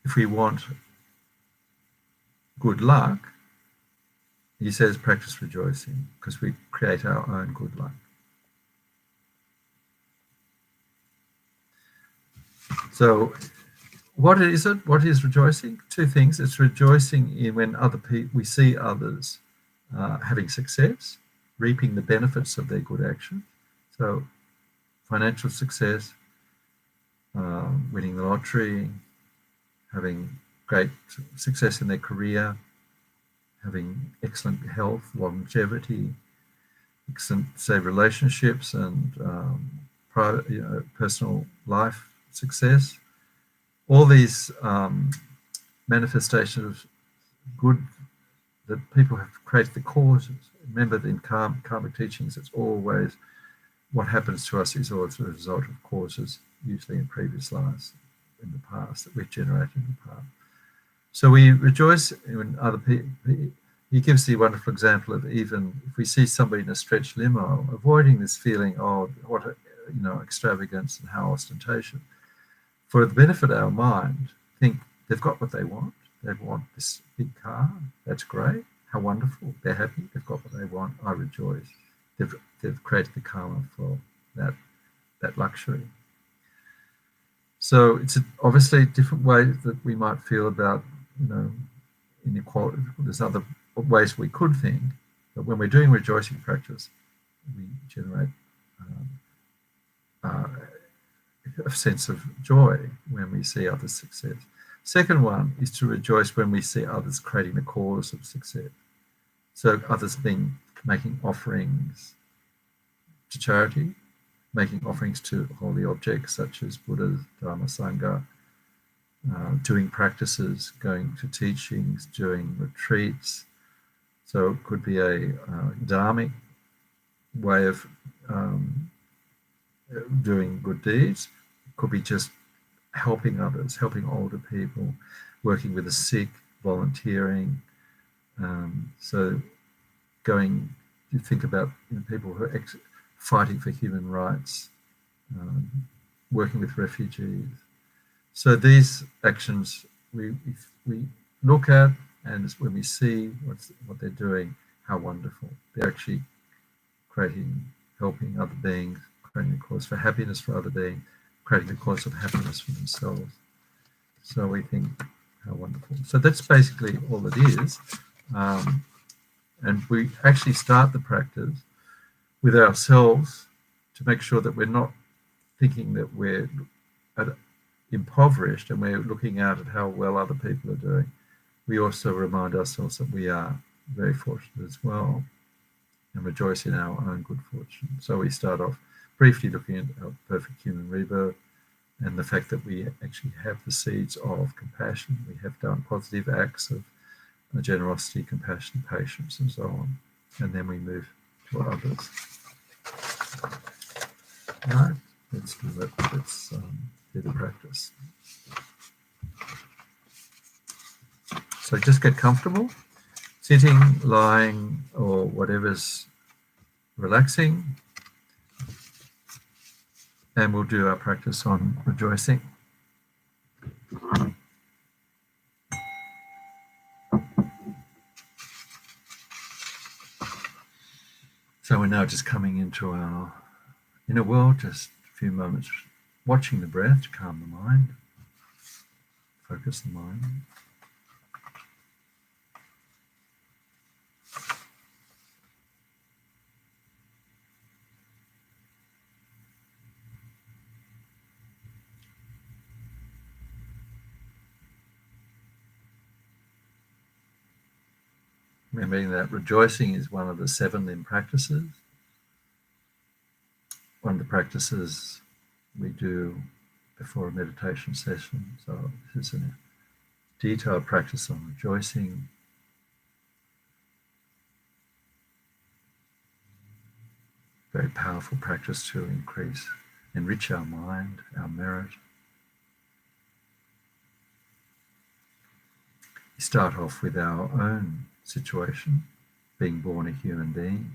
Speaker 1: if we want good luck, he says practice rejoicing, because we create our own good luck. So what is it? What is rejoicing? Two things. It's rejoicing in when we see others having success, reaping the benefits of their good action. So financial success, winning the lottery, having great success in their career, having excellent health, longevity, excellent, say, relationships and private, personal life success. All these manifestations of good that people have created the causes. Remember, in karmic teachings, it's always what happens to us is always a result of causes, usually in previous lives in the past, that we've generated in the past. So we rejoice when other people. He gives the wonderful example of even if we see somebody in a stretched limo, avoiding this feeling, oh, what extravagance and how ostentatious. For the benefit of our mind, think they've got what they want. They want this big car. That's great. How wonderful. They're happy. They've got what they want. I rejoice. They've created the karma for that luxury. So it's obviously a different way that we might feel about, inequality. There's other ways we could think, but when we're doing rejoicing practice, we generate a sense of joy when we see others' success. Second one is to rejoice when we see others creating the cause of success. So others making offerings to charity, making offerings to holy objects such as Buddha, Dharma, Sangha, doing practices, going to teachings, doing retreats. So it could be a dharmic way of doing good deeds. It could be just helping others, helping older people, working with the sick, volunteering. So going, you think about people who are fighting for human rights, working with refugees. So these actions we look at, and when we see what they're doing, how wonderful. They're actually helping other beings, creating a cause for happiness for other beings, creating a cause of happiness for themselves. So we think, how wonderful. So that's basically all it is. And we actually start the practice with ourselves to make sure that we're not thinking that we're impoverished and we're looking out at how well other people are doing. We also remind ourselves that we are very fortunate as well and rejoice in our own good fortune. So we start off briefly looking at our perfect human rebirth and the fact that we actually have the seeds of compassion. We have done positive acts of generosity, compassion, patience, and so on. And then we move to others. All right, let's do that. Let's do the practice. So just get comfortable, sitting, lying, or whatever's relaxing. And we'll do our practice on rejoicing. now just coming into our inner world, just a few moments watching the breath to calm the mind, focus the mind. Remembering that rejoicing is one of the 7 limb practices. One of the practices we do before a meditation session. So this is a detailed practice on rejoicing. Very powerful practice to enrich our mind, our merit. We start off with our own situation, being born a human being,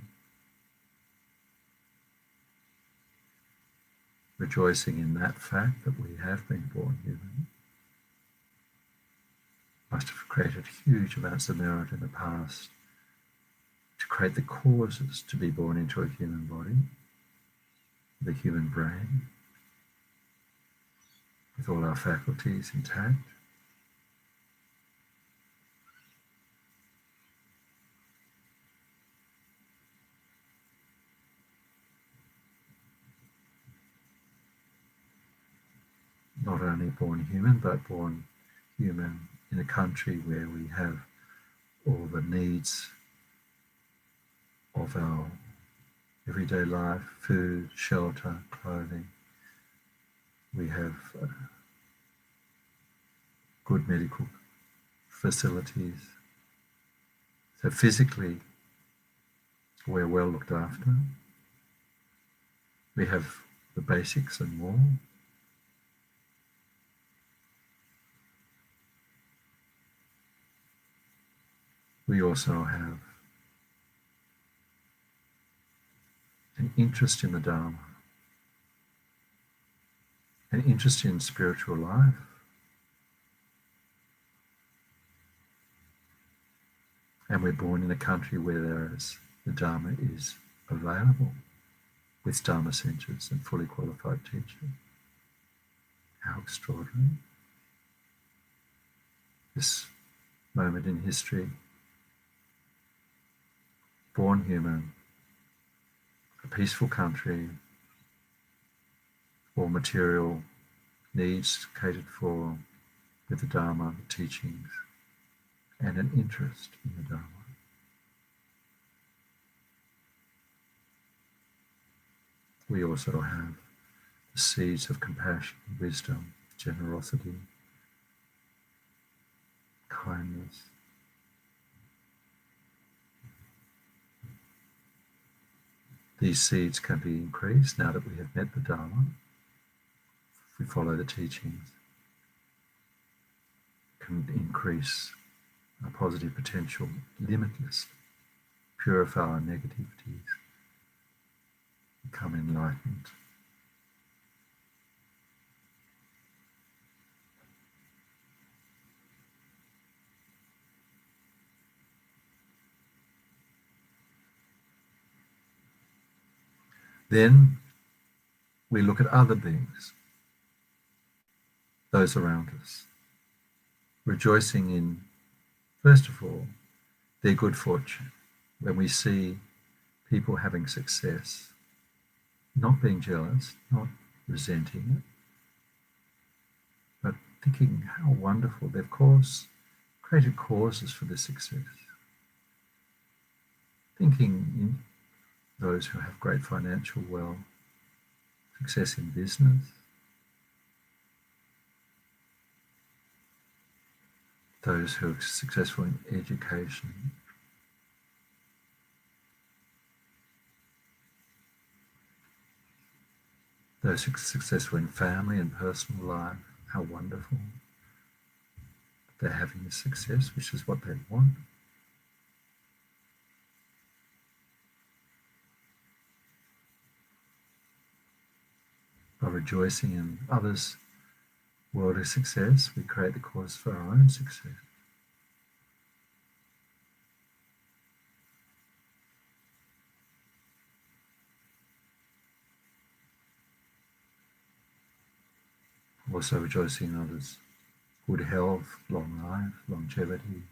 Speaker 1: rejoicing in that fact that we have been born human. Must have created huge amounts of merit in the past to create the causes to be born into a human body, the human brain, with all our faculties intact. Not only born human, but born human in a country where we have all the needs of our everyday life, food, shelter, clothing. We have good medical facilities. So physically, we're well looked after. We have the basics and more. We also have an interest in the Dharma, an interest in spiritual life, and we're born in a country where the Dharma is available, with Dharma centers and fully qualified teachers. How extraordinary. This moment in history, born human, a peaceful country, all material needs catered for with the Dharma, the teachings, and an interest in the Dharma. We also have the seeds of compassion, wisdom, generosity, kindness. These seeds can be increased now that we have met the Dharma. If we follow the teachings, can increase our positive potential limitlessly, purify our negativities, become enlightened. Then we look at other beings, those around us, rejoicing in, first of all, their good fortune. When we see people having success, not being jealous, not resenting it, but thinking how wonderful they've created causes for this success. Thinking in those who have great financial wealth, success in business, those who are successful in education, those who are successful in family and personal life, how wonderful. They're having this success, which is what they want. By rejoicing in others' worldly success, we create the cause for our own success. Also rejoicing in others' good health, long life, longevity.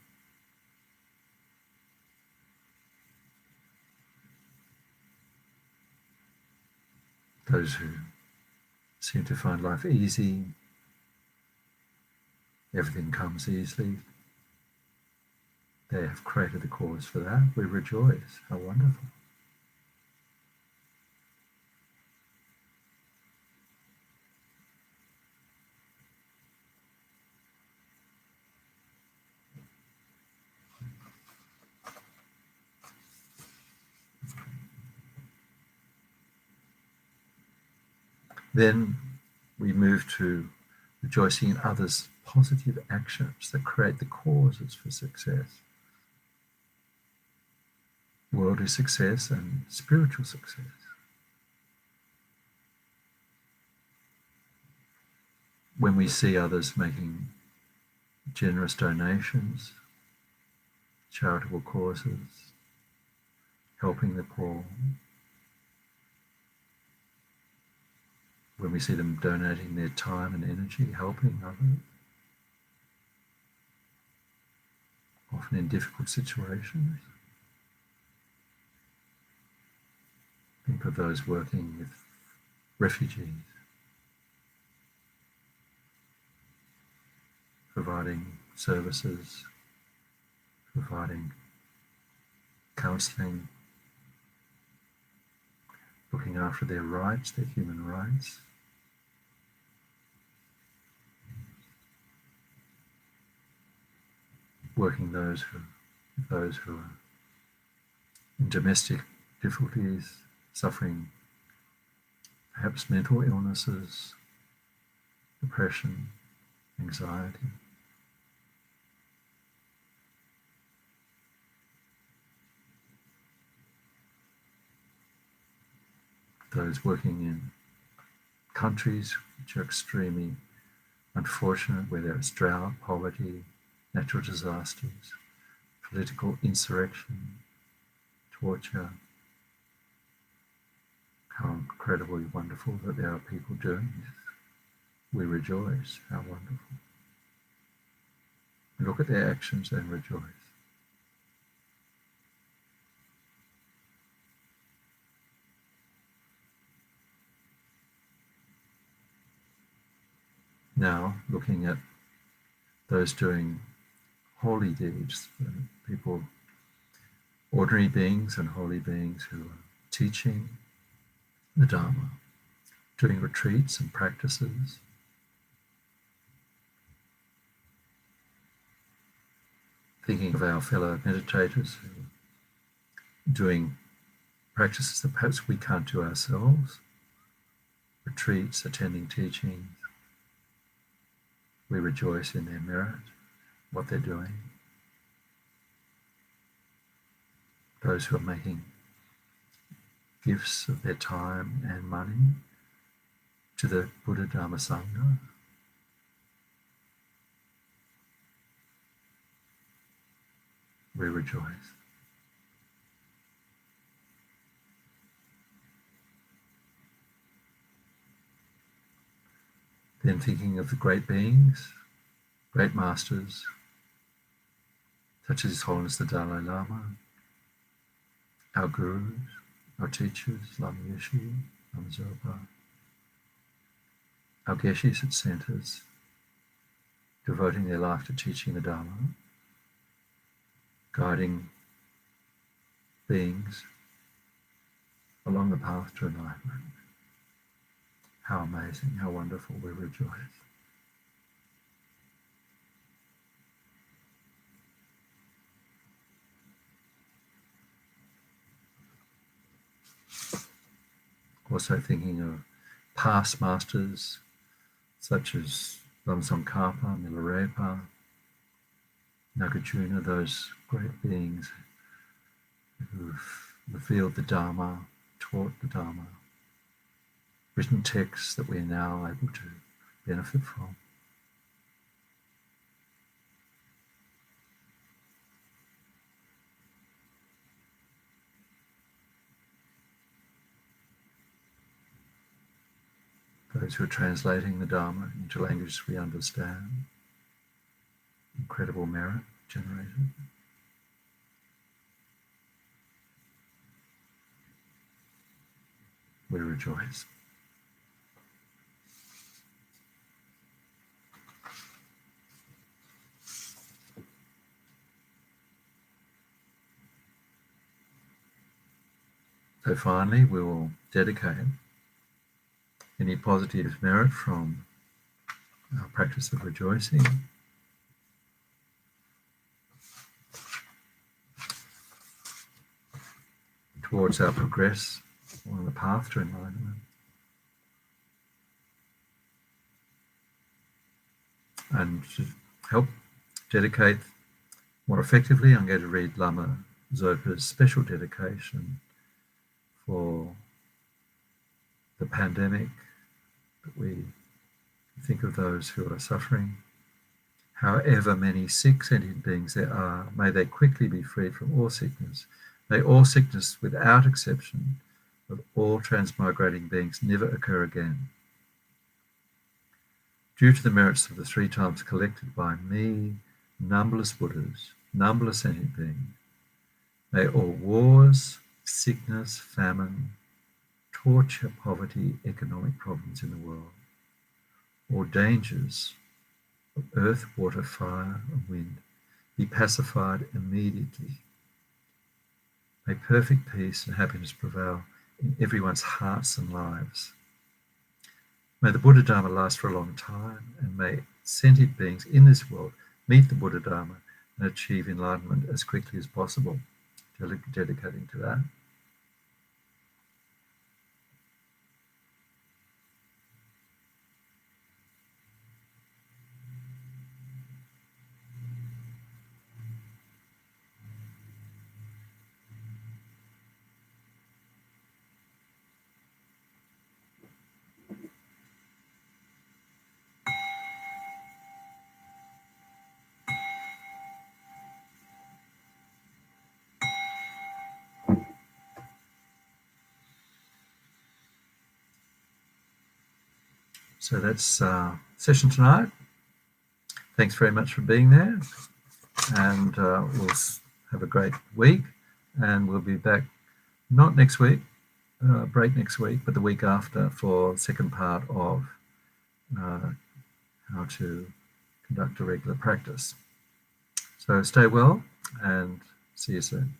Speaker 1: Those who seem to find life easy, everything comes easily. They have created the cause for that. We rejoice. How wonderful. Then we move to rejoicing in others' positive actions that create the causes for success. Worldly success and spiritual success. When we see others making generous donations, charitable causes, helping the poor, when we see them donating their time and energy, helping others, often in difficult situations. Think of those working with refugees, providing services, providing counselling, looking after their rights, their human rights. Working those who are in domestic difficulties, suffering perhaps mental illnesses, depression, anxiety. Those working in countries which are extremely unfortunate, where there is drought, poverty, natural disasters, political insurrection, torture. How incredibly wonderful that there are people doing this. We rejoice. How wonderful. We look at their actions and rejoice. Now, looking at those doing holy deeds, people, ordinary beings and holy beings who are teaching the Dharma, doing retreats and practices, thinking of our fellow meditators who are doing practices that perhaps we can't do ourselves, retreats, attending teachings. We rejoice in their merit, what they're doing. Those who are making gifts of their time and money to the Buddha Dharma Sangha. We rejoice. Then thinking of the great beings, great masters, such as His Holiness the Dalai Lama, our gurus, our teachers, Lama Yeshe, Lama Zopa, our geshes at centres, devoting their life to teaching the Dharma, guiding beings along the path to enlightenment. How amazing, how wonderful, we rejoice. Also thinking of past masters such as Lama Tsongkhapa, Milarepa, Nagarjuna, those great beings who've revealed the Dharma, taught the Dharma, written texts that we are now able to benefit from. those who are translating the Dharma into languages we understand. Incredible merit generated. We rejoice. So finally, we will dedicate any positive merit from our practice of rejoicing towards our progress on the path to enlightenment. And to help dedicate more effectively, I'm going to read Lama Zopa's special dedication for the pandemic, that we think of those who are suffering. However many sick sentient beings there are, may they quickly be freed from all sickness. May all sickness, without exception, of all transmigrating beings never occur again. Due to the merits of the 3 times collected by me, numberless Buddhas, numberless sentient beings, may all wars, sickness, famine, torture, poverty, economic problems in the world, or dangers of earth, water, fire, and wind be pacified immediately. May perfect peace and happiness prevail in everyone's hearts and lives. May the Buddha Dharma last for a long time, and may sentient beings in this world meet the Buddha Dharma and achieve enlightenment as quickly as possible. Dedicating to that. So that's session tonight. Thanks very much for being there, and we'll have a great week, and we'll be back not next week, break next week, but the week after for the second part of how to conduct a regular practice. So stay well and see you soon.